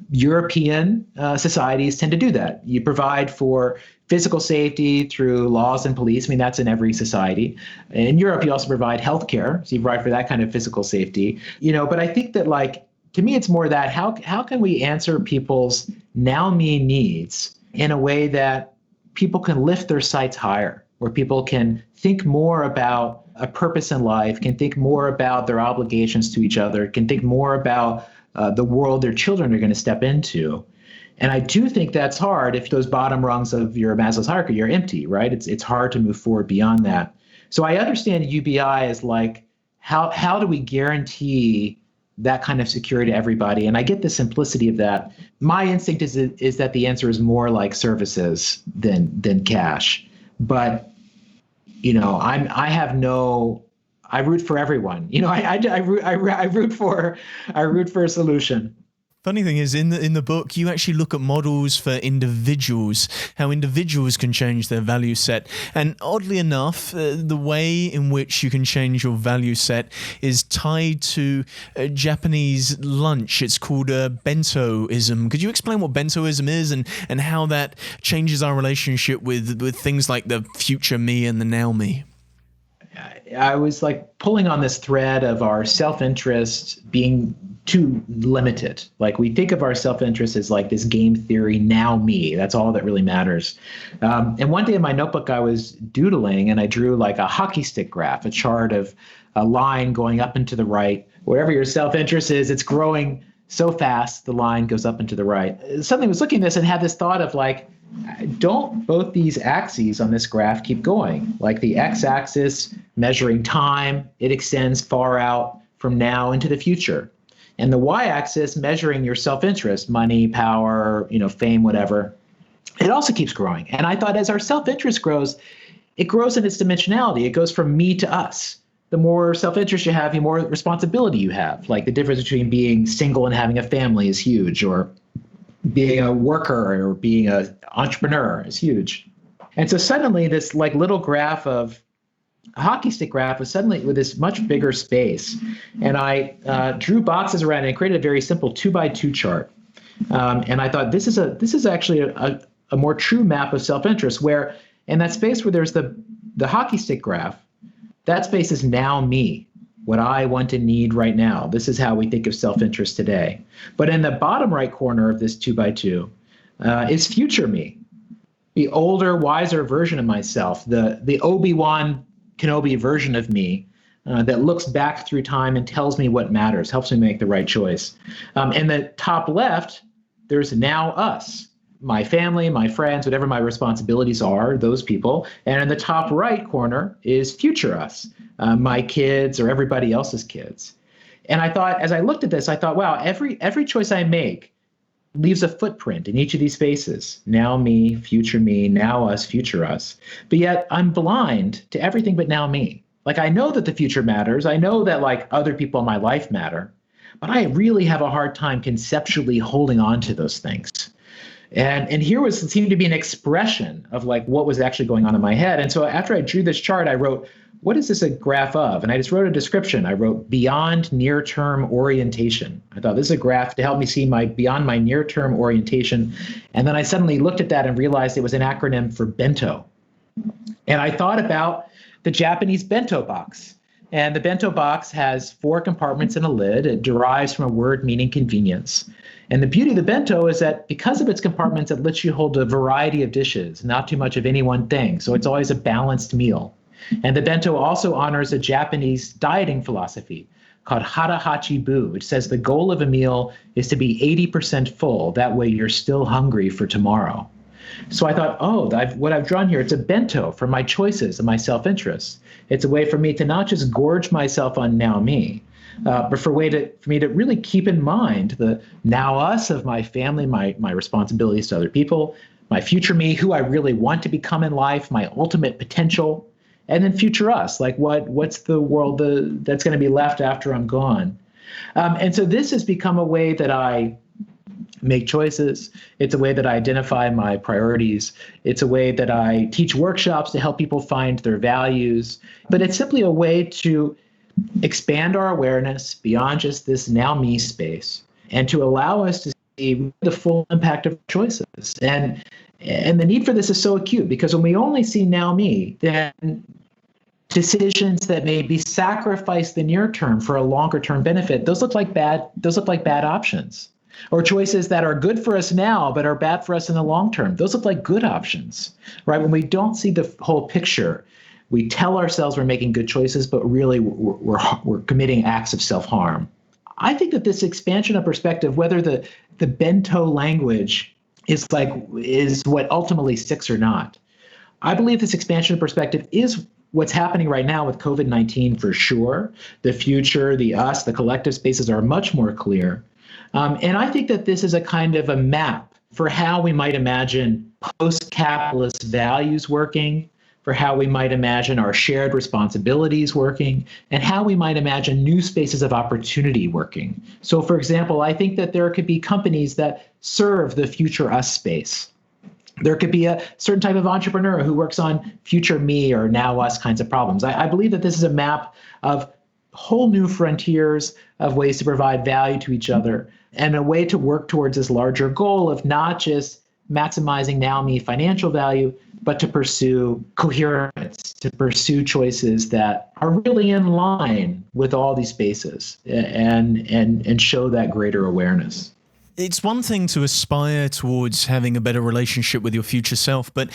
European societies tend to do that. You provide for physical safety through laws and police. That's in every society. In Europe, you also provide healthcare. So you provide for that kind of physical safety. But I think that to me, it's more that how can we answer people's now me needs in a way that people can lift their sights higher, where people can think more about a purpose in life, can think more about their obligations to each other, can think more about the world their children are going to step into. And I do think that's hard if those bottom rungs of your Maslow's hierarchy are empty, right? It's hard to move forward beyond that. So I understand UBI as like, how do we guarantee that kind of security to everybody? And I get the simplicity of that. My instinct is that the answer is more like services than cash. But I root for everyone. I root for a solution. Funny thing is, in the book, you actually look at models for individuals, how individuals can change their value set. And oddly enough, the way in which you can change your value set is tied to Japanese lunch. It's called bentoism. Could you explain what bentoism is and how that changes our relationship with things like the future me and the now me? I was like pulling on this thread of our self-interest being too limited. Like we think of our self-interest as like this game theory, now me, that's all that really matters. And one day in my notebook, I was doodling and I drew like a hockey stick graph, a chart of a line going up and to the right. Wherever your self-interest is, it's growing so fast, the line goes up and to the right. Suddenly I was looking at this and had this thought of like, don't both these axes on this graph keep going? Like the x-axis measuring time, it extends far out from now into the future. And the y-axis measuring your self-interest, money, power, fame, whatever, it also keeps growing. And I thought as our self-interest grows, it grows in its dimensionality. It goes from me to us. The more self-interest you have, the more responsibility you have. Like the difference between being single and having a family is huge, or being a worker or being an entrepreneur is huge. And so suddenly this like little graph of a hockey stick graph was suddenly with this much bigger space. And I drew boxes around it and created a very simple 2x2 chart. And I thought this is actually a more true map of self-interest, where in that space where there's the hockey stick graph, that space is now me, what I want and need right now. This is how we think of self-interest today. But in the bottom right corner of this 2x2 is future me, the older, wiser version of myself, the Obi-Wan Kenobi version of me that looks back through time and tells me what matters, helps me make the right choice. In the top left, there's now us, my family, my friends, whatever my responsibilities are, those people. And in the top right corner is future us, my kids or everybody else's kids. And I thought, as I looked at this, I thought, wow, every choice I make leaves a footprint in each of these spaces. Now me, now us, future us. But yet I'm blind to everything but now me. Like I know that the future matters. I know that like other people in my life matter, but I really have a hard time conceptually holding on to those things. And here seemed to be an expression of like what was actually going on in my head. And so after I drew this chart, I wrote, what is this a graph of? And I just wrote a description. I wrote beyond near-term orientation. I thought this is a graph to help me see beyond my near-term orientation. And then I suddenly looked at that and realized it was an acronym for bento. And I thought about the Japanese bento box. And the bento box has 4 compartments and a lid. It derives from a word meaning convenience. And the beauty of the bento is that because of its compartments, it lets you hold a variety of dishes, not too much of any one thing. So it's always a balanced meal. And the bento also honors a Japanese dieting philosophy called hara hachi bu, which says the goal of a meal is to be 80% full. That way you're still hungry for tomorrow. So I thought, what I've drawn here, it's a bento for my choices and my self-interest. It's a way for me to not just gorge myself on now me, but for me to really keep in mind the now us of my family, my responsibilities to other people, my future me, who I really want to become in life, my ultimate potential, and then future us, like what's the world that's going to be left after I'm gone. And so this has become a way that I make choices. It's a way that I identify my priorities. It's a way that I teach workshops to help people find their values. But it's simply a way to expand our awareness beyond just this now me space and to allow us to see the full impact of choices. And the need for this is so acute because when we only see now me, then decisions that maybe sacrifice the near term for a longer term benefit, those look like bad options. Or choices that are good for us now but are bad for us in the long term, those look like good options, right? When we don't see the whole picture, we tell ourselves we're making good choices, but really we're committing acts of self-harm. I think that this expansion of perspective, whether the bento language is what ultimately sticks or not, I believe this expansion of perspective is what's happening right now with COVID-19 for sure. The future, the us, the collective spaces are much more clear. And I think that this is a kind of a map for how we might imagine post-capitalist values working, for how we might imagine our shared responsibilities working, and how we might imagine new spaces of opportunity working. So, for example, I think that there could be companies that serve the future us space. There could be a certain type of entrepreneur who works on future me or now us kinds of problems. I believe that this is a map of whole new frontiers of ways to provide value to each other and a way to work towards this larger goal of not just maximizing now me financial value, but to pursue coherence, to pursue choices that are really in line with all these spaces and show that greater awareness. It's one thing to aspire towards having a better relationship with your future self, but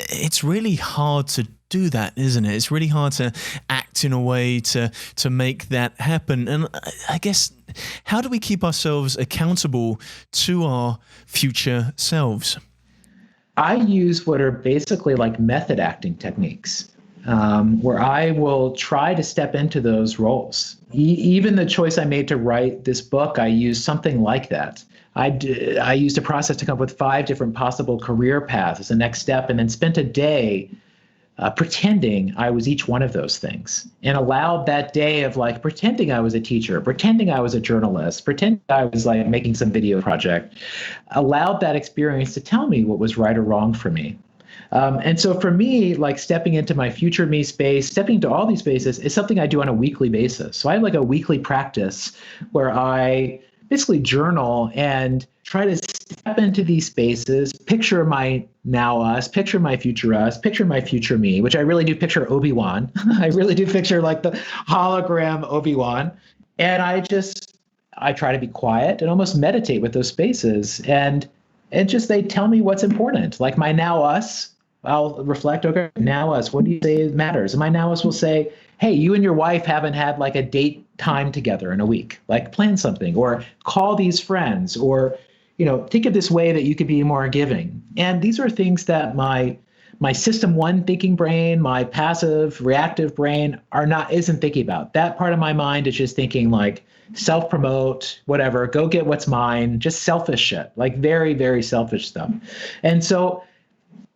it's really hard to do that, isn't it? It's really hard to act in a way to make that happen. And I guess, how do we keep ourselves accountable to our future selves? I use what are basically like method acting techniques, where I will try to step into those roles. Even the choice I made to write this book, I used something like that. I used a process to come up with 5 different possible career paths as a next step, and then spent a day pretending I was each one of those things, and allowed that day of like pretending I was a teacher, pretending I was a journalist, pretending I was like making some video project, allowed that experience to tell me what was right or wrong for me. And so for me, like stepping into my future me space, stepping into all these spaces is something I do on a weekly basis. So I have like a weekly practice where I basically journal and try to step into these spaces, picture my now us, picture my future us, picture my future me, which I really do picture Obi-Wan. I really do picture like the hologram Obi-Wan. And I try to be quiet and almost meditate with those spaces. And just they tell me what's important. Like my now us, I'll reflect, okay, now us, what do you say matters? And my now us will say, hey, you and your wife haven't had like a date time together in a week, like plan something, or call these friends, or, think of this way that you could be more giving. And these are things that my system 1 thinking brain, my passive reactive brain isn't thinking about. That part of my mind is just thinking like self-promote, whatever, go get what's mine, just selfish shit, like very, very selfish stuff. And so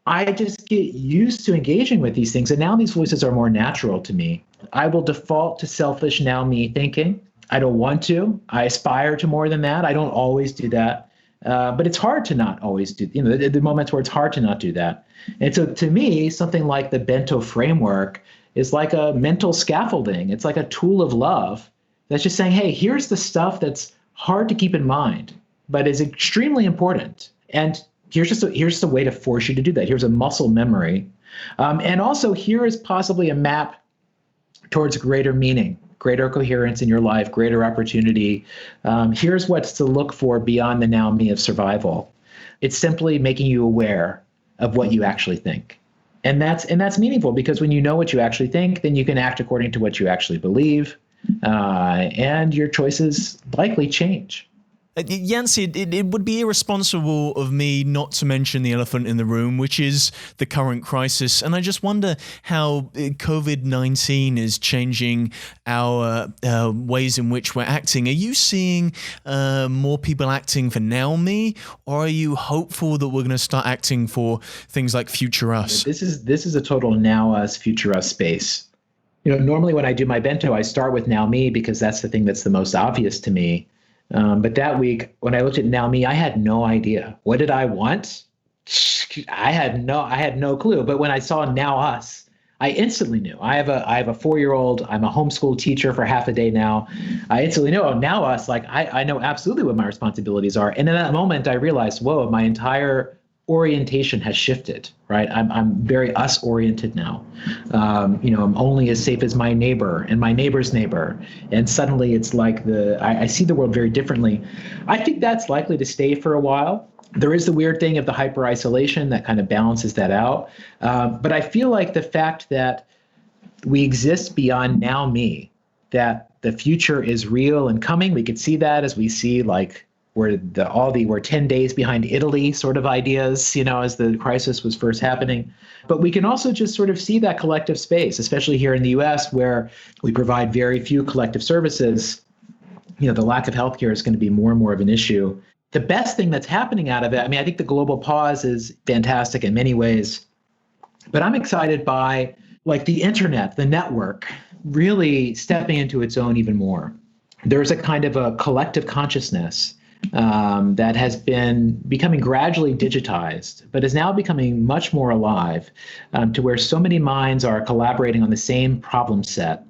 I just get used to engaging with these things. And now these voices are more natural to me. I will default to selfish now me thinking. I don't want to. I aspire to more than that. I don't always do that. But it's hard to not always do, the moments where it's hard to not do that. And so to me, something like the bento framework is like a mental scaffolding. It's like a tool of love that's just saying, hey, here's the stuff that's hard to keep in mind, but is extremely important. And here's a way to force you to do that. Here's a muscle memory. And also here is possibly a map towards greater meaning, greater coherence in your life, greater opportunity. Here's what's to look for beyond the now me of survival. It's simply making you aware of what you actually think. And that's meaningful, because when you know what you actually think, then you can act according to what you actually believe, and your choices likely change. Yancey, it would be irresponsible of me not to mention the elephant in the room, which is the current crisis. And I just wonder how COVID-19 is changing our ways in which we're acting. Are you seeing more people acting for now me, or are you hopeful that we're going to start acting for things like future us? This is a total now us, future us space. Normally when I do my bento, I start with now me because that's the thing that's the most obvious to me. But that week, when I looked at now me, I had no idea. What did I want? I had no clue. But when I saw now us, I instantly knew. I have a 4-year-old. I'm a homeschool teacher for half a day now. I instantly knew, now us, like I know absolutely what my responsibilities are. And in that moment, I realized, whoa, my entire orientation has shifted, right? I'm very us oriented now. I'm only as safe as my neighbor and my neighbor's neighbor. And suddenly it's like I see the world very differently. I think that's likely to stay for a while. There is the weird thing of the hyper isolation that kind of balances that out. But I feel like the fact that we exist beyond now me, that the future is real and coming, we could see that as we see like we're 10 days behind Italy sort of ideas, as the crisis was first happening. But we can also just sort of see that collective space, especially here in the US, where we provide very few collective services. The lack of healthcare is going to be more and more of an issue. The best thing that's happening out of it, I think the global pause is fantastic in many ways, but I'm excited by like the internet, the network, really stepping into its own even more. There's a kind of a collective consciousness that has been becoming gradually digitized, but is now becoming much more alive, to where so many minds are collaborating on the same problem set.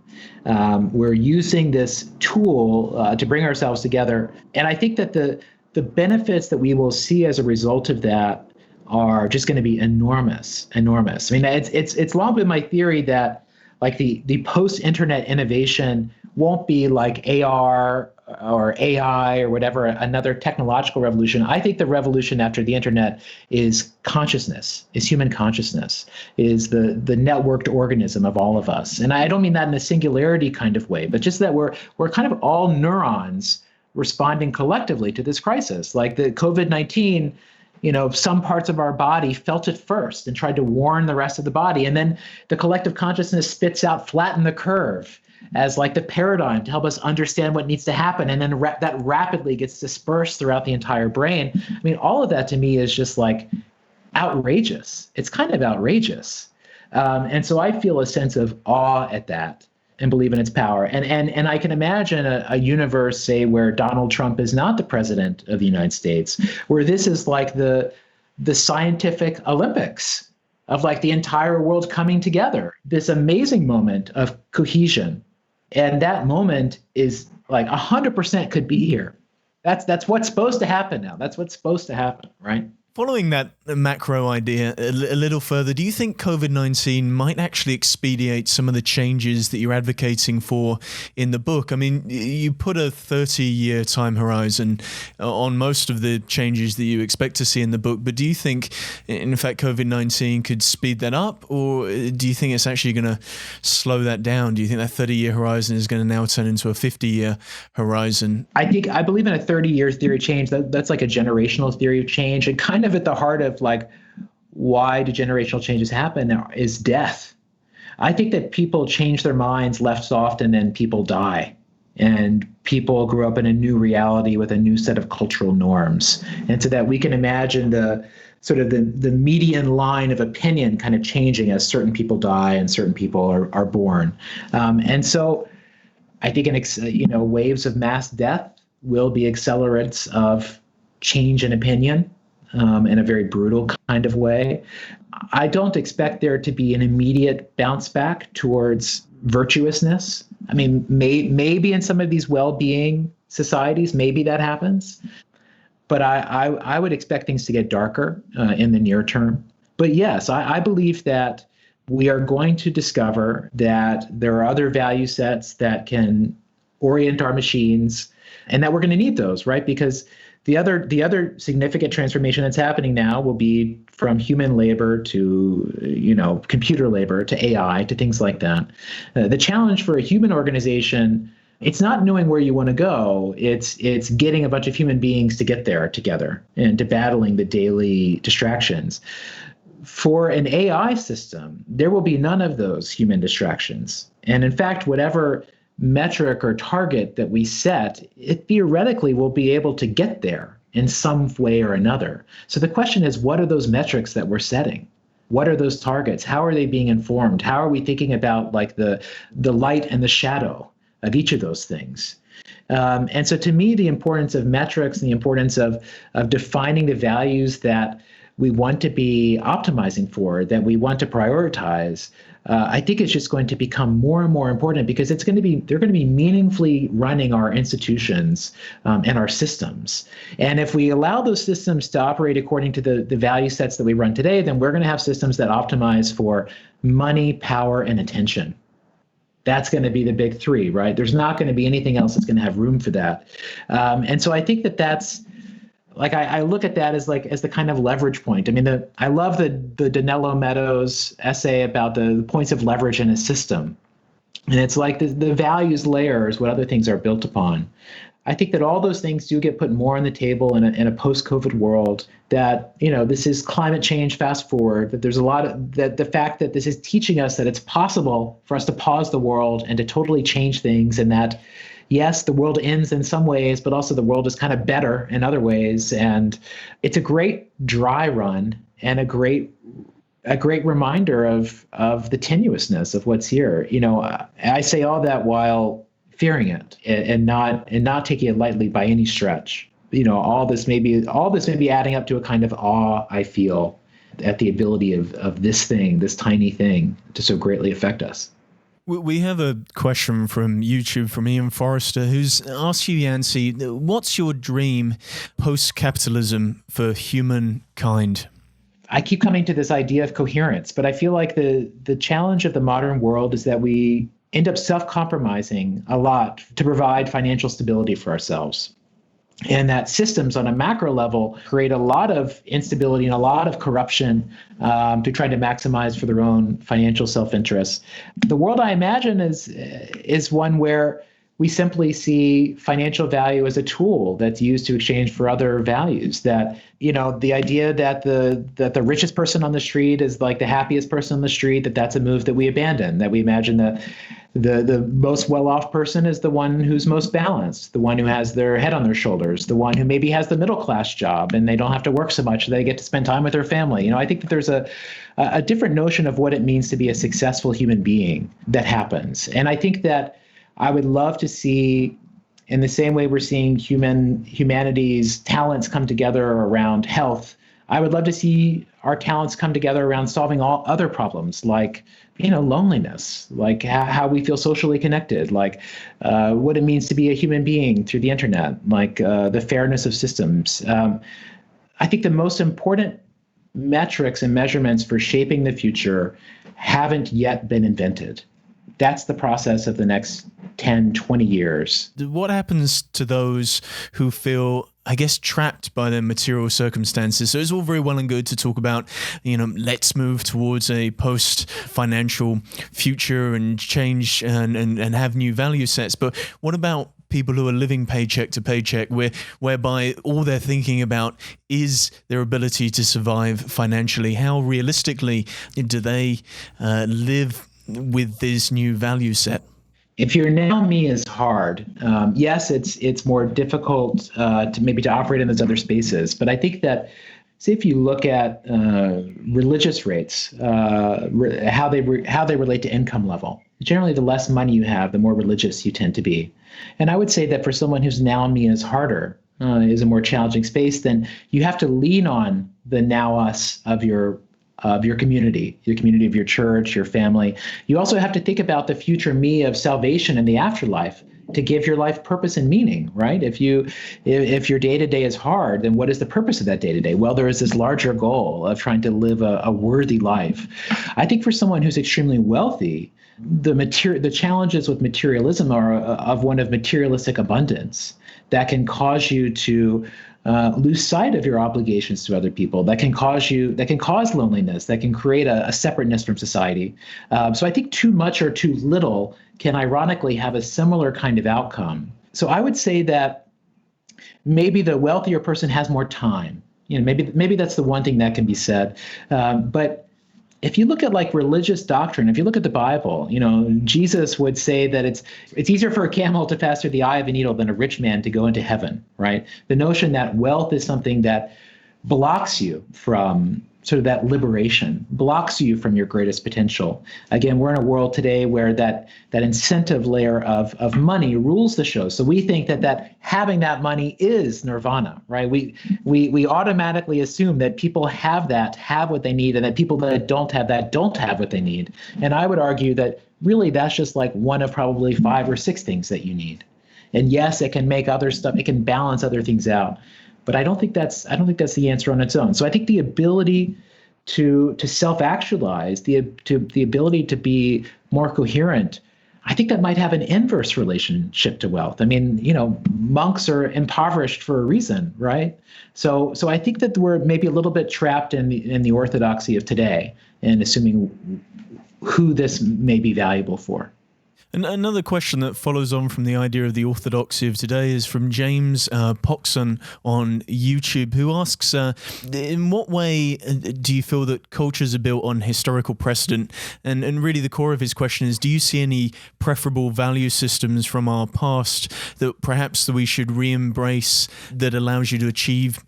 We're using this tool to bring ourselves together. And I think that the benefits that we will see as a result of that are just going to be enormous. I mean, it's long been my theory that like the post-internet innovation won't be like AR or AI or whatever, another technological revolution. I think the revolution after the internet is consciousness, is human consciousness, is the networked organism of all of us. And I don't mean that in a singularity kind of way, but just that we're kind of all neurons responding collectively to this crisis. Like the COVID-19, some parts of our body felt it first and tried to warn the rest of the body. And then the collective consciousness spits out flatten the curve as like the paradigm to help us understand what needs to happen. And then that rapidly gets dispersed throughout the entire brain. I mean, all of that to me is just like outrageous. It's kind of outrageous. And so I feel a sense of awe at that and believe in its power. And I can imagine a universe, say, where Donald Trump is not the president of the United States, where this is like the scientific Olympics of like the entire world coming together, this amazing moment of cohesion. And that moment is like 100% could be here. That's what's supposed to happen now. That's what's supposed to happen, right? Following that macro idea a little further, do you think COVID-19 might actually expedite some of the changes that you're advocating for in the book? I mean, you put a 30-year time horizon on most of the changes that you expect to see in the book, but do you think, in fact, COVID-19 could speed that up, or do you think it's actually going to slow that down? Do you think that 30-year horizon is going to now turn into a 50-year horizon? I believe in a 30-year theory of change. That's like a generational theory of change, and kind of at the heart of like why do generational changes happen is death. I think that people change their minds less often than people die, and people grew up in a new reality with a new set of cultural norms, and so that we can imagine the sort of the median line of opinion kind of changing as certain people die and certain people are born, and so I think waves of mass death will be accelerants of change in opinion. In a very brutal kind of way. I don't expect there to be an immediate bounce back towards virtuousness. I mean, maybe in some of these well-being societies, maybe that happens. But I would expect things to get darker in the near term. But yes, I believe that we are going to discover that there are other value sets that can orient our machines, and that we're going to need those, right? Because the other significant transformation that's happening now will be from human labor to, computer labor to AI to things like that. The challenge for a human organization, it's not knowing where you want to go. It's getting a bunch of human beings to get there together and to battling the daily distractions. For an AI system, there will be none of those human distractions. And in fact, whatever metric or target that we set, it theoretically will be able to get there in some way or another. So the question is, what are those metrics that we're setting? What are those targets? How are they being informed? How are we thinking about like the light and the shadow of each of those things? And so to me, the importance of metrics and the importance of defining the values that we want to be optimizing for, that we want to prioritize, I think it's just going to become more and more important, because they're going to be meaningfully running our institutions and our systems. And if we allow those systems to operate according to the value sets that we run today, then we're going to have systems that optimize for money, power, and attention. That's going to be the big three, right? There's not going to be anything else that's going to have room for that. And so I think that's, like, I look at that as the kind of leverage point. I mean, I love the Danilo Meadows essay about the points of leverage in a system. And it's like the values layer is what other things are built upon. I think that all those things do get put more on the table in a post-COVID world, that, this is climate change fast forward, that there's a lot of that, the fact that this is teaching us that it's possible for us to pause the world and to totally change things, and that, yes, the world ends in some ways, but also the world is kind of better in other ways. And it's a great dry run and a great reminder of the tenuousness of what's here. I say all that while fearing it and not taking it lightly by any stretch. All this may be adding up to a kind of awe I feel at the ability of this tiny thing to so greatly affect us. We have a question from YouTube from Ian Forrester, who's asked you, Yancey, what's your dream post-capitalism for humankind? I keep coming to this idea of coherence, but I feel like the challenge of the modern world is that we end up self-compromising a lot to provide financial stability for ourselves. And that systems on a macro level create a lot of instability and a lot of corruption to try to maximize for their own financial self-interest. The world I imagine is one where we simply see financial value as a tool that's used to exchange for other values. That, the idea that the richest person on the street is like the happiest person on the street, that's a move that we abandon, that we imagine that the most well-off person is the one who's most balanced, the one who has their head on their shoulders, the one who maybe has the middle-class job and they don't have to work so much, they get to spend time with their family. I think that there's a different notion of what it means to be a successful human being that happens. And I think that I would love to see, in the same way we're seeing humanity's talents come together around health, I would love to see our talents come together around solving all other problems like, loneliness, like how we feel socially connected, like what it means to be a human being through the internet, like the fairness of systems. I think the most important metrics and measurements for shaping the future haven't yet been invented. That's the process of the next 10, 20 years. What happens to those who feel, I guess, trapped by their material circumstances? So it's all very well and good to talk about, let's move towards a post-financial future and change and have new value sets. But what about people who are living paycheck to paycheck, whereby all they're thinking about is their ability to survive financially? How realistically do they live with this new value set? If your now me is hard, yes, it's more difficult to operate in those other spaces. But I think that, say, if you look at religious rates, how they relate to income level, generally the less money you have, the more religious you tend to be. And I would say that for someone whose now me is harder, is a more challenging space, then you have to lean on the now us of your community of your church, your family. You also have to think about the future me of salvation and the afterlife to give your life purpose and meaning, right? If your day-to-day is hard, then what is the purpose of that day-to-day? Well, there is this larger goal of trying to live a worthy life. I think for someone who's extremely wealthy, the challenges with materialism are of one of materialistic abundance that can cause you to lose sight of your obligations to other people, that can cause loneliness, that can create a separateness from society. So I think too much or too little can ironically have a similar kind of outcome. So I would say that maybe the wealthier person has more time. Maybe that's the one thing that can be said. But if you look at like religious doctrine, if you look at the Bible, Jesus would say that it's easier for a camel to pass through the eye of a needle than a rich man to go into heaven, right? The notion that wealth is something that blocks you from sort of that liberation, blocks you from your greatest potential. Again, we're in a world today where that incentive layer of money rules the show. So we think that having that money is nirvana, right? We automatically assume that people have what they need, and that people that don't have that don't have what they need. And I would argue that really that's just like one of probably 5 or 6 things that you need. And yes, it can make other stuff, it can balance other things out. But I don't think that's the answer on its own. So I think the ability to self-actualize, the ability to be more coherent, I think that might have an inverse relationship to wealth. I mean, monks are impoverished for a reason, right? So I think that we're maybe a little bit trapped in the orthodoxy of today and assuming who this may be valuable for. And another question that follows on from the idea of the orthodoxy of today is from James Poxon on YouTube, who asks, in what way do you feel that cultures are built on historical precedent? And really the core of his question is, do you see any preferable value systems from our past that perhaps we should re-embrace that allows you to achieve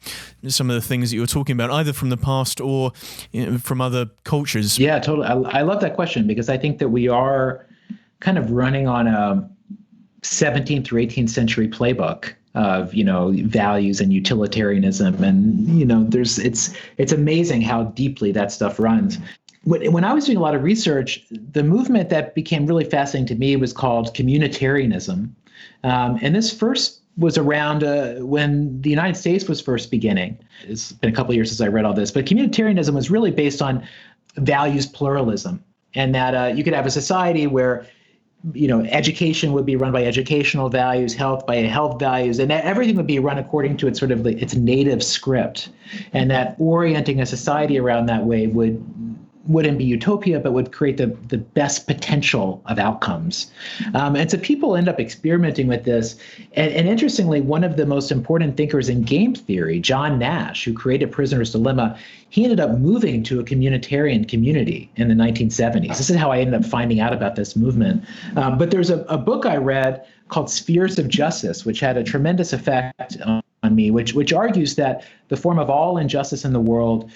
some of the things that you're talking about, either from the past or from other cultures? Yeah, totally. I love that question because I think that we are kind of running on a 17th or 18th century playbook of, values and utilitarianism. And, it's amazing how deeply that stuff runs. When I was doing a lot of research, the movement that became really fascinating to me was called Communitarianism. And this first was around when the United States was first beginning. It's been a couple of years since I read all this, but communitarianism was really based on values pluralism, and that you could have a society where education would be run by educational values, health by health values, and that everything would be run according to its its native script, and that orienting a society around that way wouldn't be utopia, but would create the best potential of outcomes. And so people end up experimenting with this. And interestingly, one of the most important thinkers in game theory, John Nash, who created Prisoner's Dilemma, he ended up moving to a communitarian community in the 1970s. This is how I ended up finding out about this movement. But there's a book I read called Spheres of Justice, which had a tremendous effect on me, which argues that the form of all injustice in the world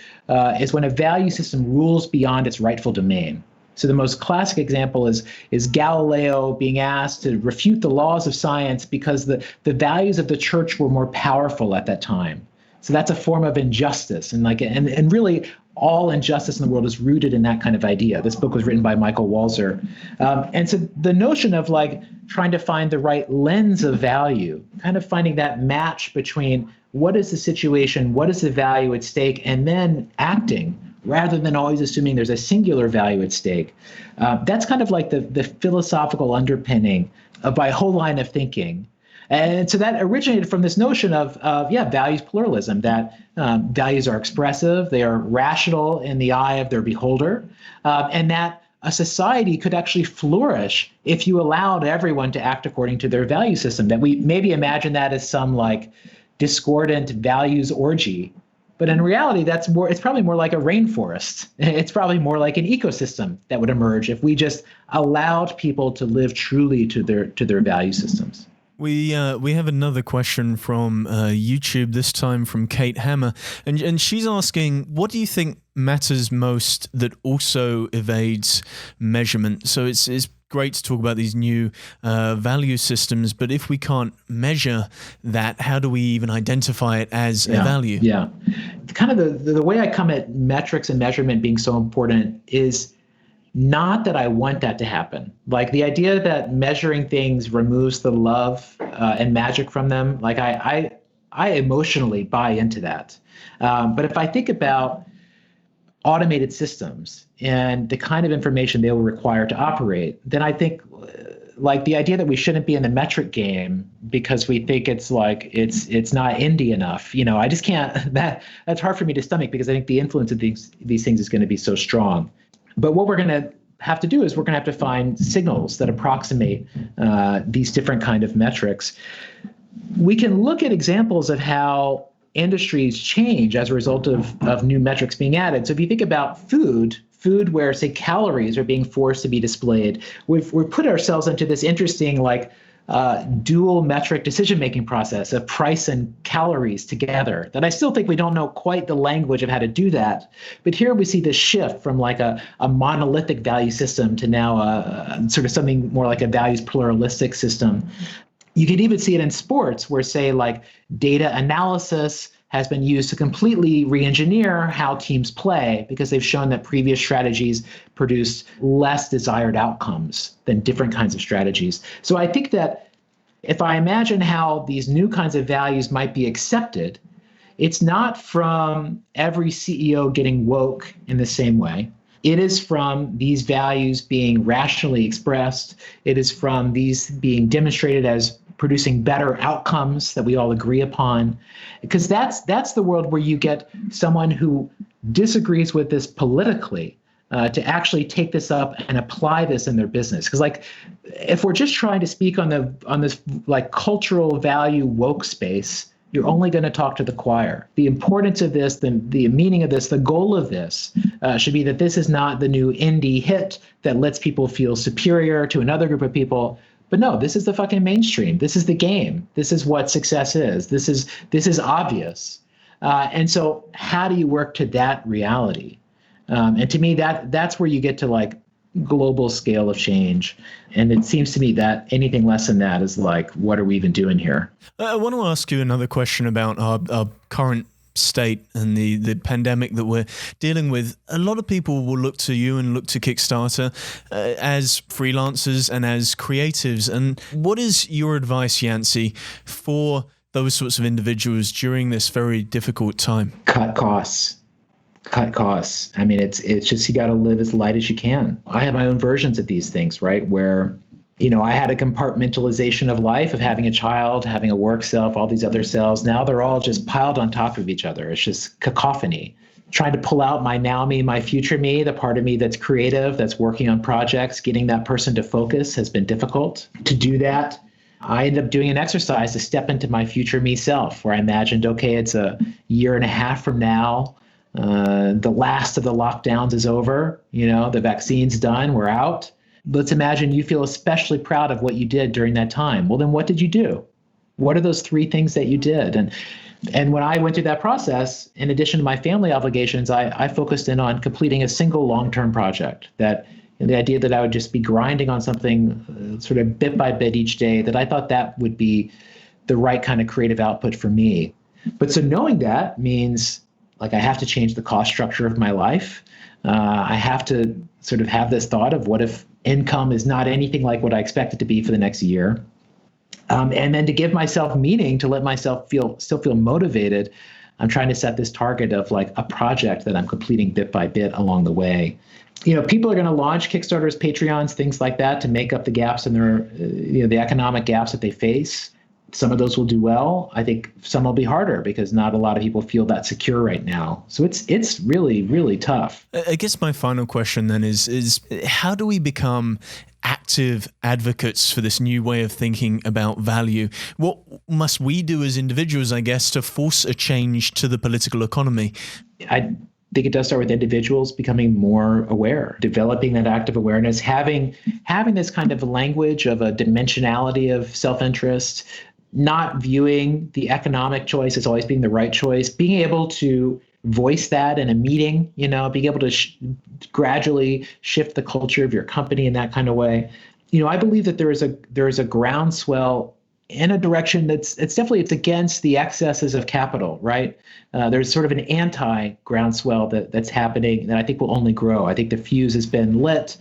is when a value system rules beyond its rightful domain. So the most classic example is Galileo being asked to refute the laws of science because the values of the church were more powerful at that time. So that's a form of injustice, and really all injustice in the world is rooted in that kind of idea. This book was written by Michael Walzer. And so the notion of trying to find the right lens of value, kind of finding that match between what is the situation, what is the value at stake, and then acting rather than always assuming there's a singular value at stake. That's kind of like the philosophical underpinning of my whole line of thinking. And so that originated from this notion of values pluralism, that values are expressive, they are rational in the eye of their beholder, and that a society could actually flourish if you allowed everyone to act according to their value system, that we maybe imagine that as some discordant values orgy. But in reality, it's probably more like a rainforest. It's probably more like an ecosystem that would emerge if we just allowed people to live truly to their value systems. We have another question from YouTube, this time from Kate Hammer, and she's asking, what do you think matters most that also evades measurement? So it's great to talk about these new value systems, but if we can't measure that, how do we even identify it as a value? Yeah, kind of the way I come at metrics and measurement being so important is not that I want that to happen. The idea that measuring things removes the love and magic from them, I emotionally buy into that. But if I think about automated systems and the kind of information they will require to operate, then I think the idea that we shouldn't be in the metric game because we think it's not indie enough. I just can't. That's hard for me to stomach because I think the influence of these things is going to be so strong. But what we're going to have to do is we're going to have to find signals that approximate these different kind of metrics. We can look at examples of how industries change as a result of new metrics being added. So if you think about food where, say, calories are being forced to be displayed, we've put ourselves into this interesting dual metric decision-making process of price and calories together that I still think we don't know quite the language of how to do that. But here we see this shift from a monolithic value system to now sort of something more like a values pluralistic system. You can even see it in sports where, say, data analysis has been used to completely re-engineer how teams play because they've shown that previous strategies produced less desired outcomes than different kinds of strategies. So I think that if I imagine how these new kinds of values might be accepted, it's not from every CEO getting woke in the same way. It is from these values being rationally expressed. It is from these being demonstrated as producing better outcomes that we all agree upon. Because that's the world where you get someone who disagrees with this politically to actually take this up and apply this in their business. Because if we're just trying to speak on this cultural value woke space, you're only going to talk to the choir. The importance of this, the meaning of this, the goal of this should be that this is not the new indie hit that lets people feel superior to another group of people. But no, this is the fucking mainstream. This is the game. This is what success is. This is obvious. And so how do you work to that reality? And to me, that's where you get to global scale of change. And it seems to me that anything less than that is what are we even doing here? I want to ask you another question about our current state and the pandemic that we're dealing with, a lot of people will look to you and look to Kickstarter as freelancers and as creatives. And what is your advice, Yancey, for those sorts of individuals during this very difficult time? Cut costs. I mean, it's just, you got to live as light as you can. I have my own versions of these things, right? Where, I had a compartmentalization of life, of having a child, having a work self, all these other selves. Now they're all just piled on top of each other. It's just cacophony. Trying to pull out my now me, my future me, the part of me that's creative, that's working on projects, getting that person to focus has been difficult. To do that, I ended up doing an exercise to step into my future me self, where I imagined, okay, it's a year and a half from now. The last of the lockdowns is over. The vaccine's done. We're out. Let's imagine you feel especially proud of what you did during that time. Well, then what did you do? What are those 3 things that you did? And when I went through that process, in addition to my family obligations, I focused in on completing a single long-term project. That the idea that I would just be grinding on something sort of bit by bit each day, that I thought that would be the right kind of creative output for me. But so knowing that means, like, I have to change the cost structure of my life. I have to sort of have this thought of, what if income is not anything like what I expect it to be for the next year? And then to give myself meaning, to let myself still feel motivated, I'm trying to set this target of like a project that I'm completing bit by bit along the way. People are going to launch Kickstarters, Patreons, things like that to make up the gaps in their, the economic gaps that they face. Some of those will do well. I think some will be harder because not a lot of people feel that secure right now. So it's really, really tough. I guess my final question then is how do we become active advocates for this new way of thinking about value? What must we do as individuals, I guess, to force a change to the political economy? I think it does start with individuals becoming more aware, developing that active awareness, having this kind of language of a dimensionality of self-interest, not viewing the economic choice as always being the right choice, being able to voice that in a meeting, being able to gradually shift the culture of your company in that kind of way. I believe that there is a groundswell in a direction it's against the excesses of capital, right? There's sort of an anti-groundswell that's happening that I think will only grow. I think the fuse has been lit,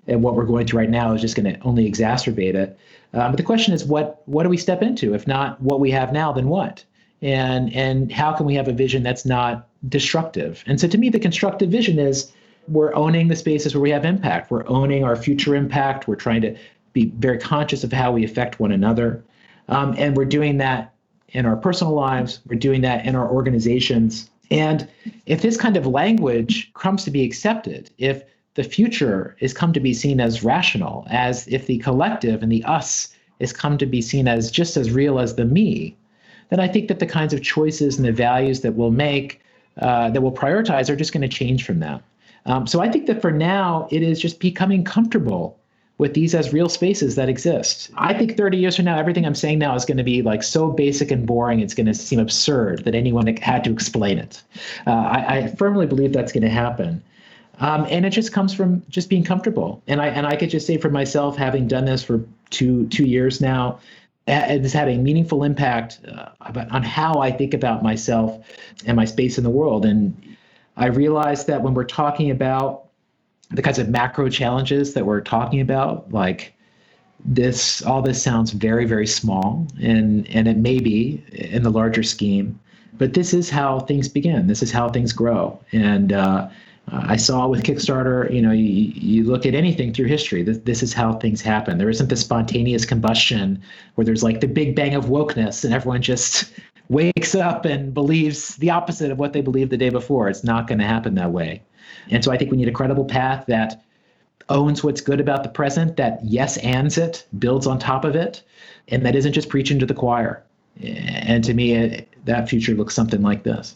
and what we're going through right now is just going to only exacerbate it. But the question is, what do we step into? If not what we have now, then what? And how can we have a vision that's not destructive? And so to me, the constructive vision is, we're owning the spaces where we have impact. We're owning our future impact. We're trying to be very conscious of how we affect one another. And we're doing that in our personal lives. We're doing that in our organizations. And if this kind of language comes to be accepted, if the future is come to be seen as rational, as if the collective and the us is come to be seen as just as real as the me, then I think that the kinds of choices and the values that we'll make, that we'll prioritize, are just going to change from that. So I think that for now, it is just becoming comfortable with these as real spaces that exist. I think 30 years from now, everything I'm saying now is going to be like so basic and boring, it's going to seem absurd that anyone had to explain it. I firmly believe that's going to happen. And it just comes from just being comfortable. And I could just say for myself, having done this for two years now, it's had a meaningful impact on how I think about myself and my space in the world. And I realized that when we're talking about the kinds of macro challenges that we're talking about, like this, all this sounds very, very small, and it may be in the larger scheme, but this is how things begin. This is how things grow. And I saw with Kickstarter, you look at anything through history, this is how things happen. There isn't the spontaneous combustion where there's like the big bang of wokeness and everyone just wakes up and believes the opposite of what they believed the day before. It's not going to happen that way. And so I think we need a credible path that owns what's good about the present, that yes-ands it, builds on top of it, and that isn't just preaching to the choir. And to me, that future looks something like this.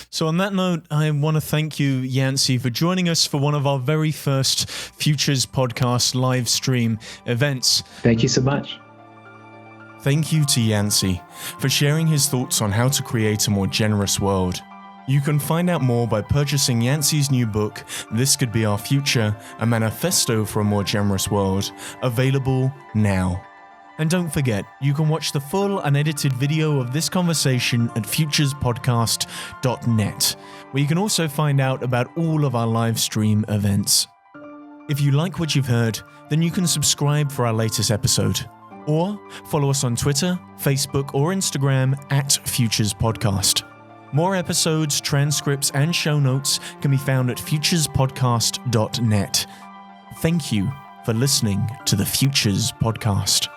So on that note, I want to thank you, Yancey, for joining us for one of our very first Futures Podcast live stream events. Thank you so much. Thank you to Yancey for sharing his thoughts on how to create a more generous world. You can find out more by purchasing Yancey's new book, This Could Be Our Future, a manifesto for a more generous world, available now. And don't forget, you can watch the full unedited video of this conversation at futurespodcast.net, where you can also find out about all of our live stream events. If you like what you've heard, then you can subscribe for our latest episode, or follow us on Twitter, Facebook, or Instagram at futurespodcast. More episodes, transcripts, and show notes can be found at futurespodcast.net. Thank you for listening to the Futures Podcast.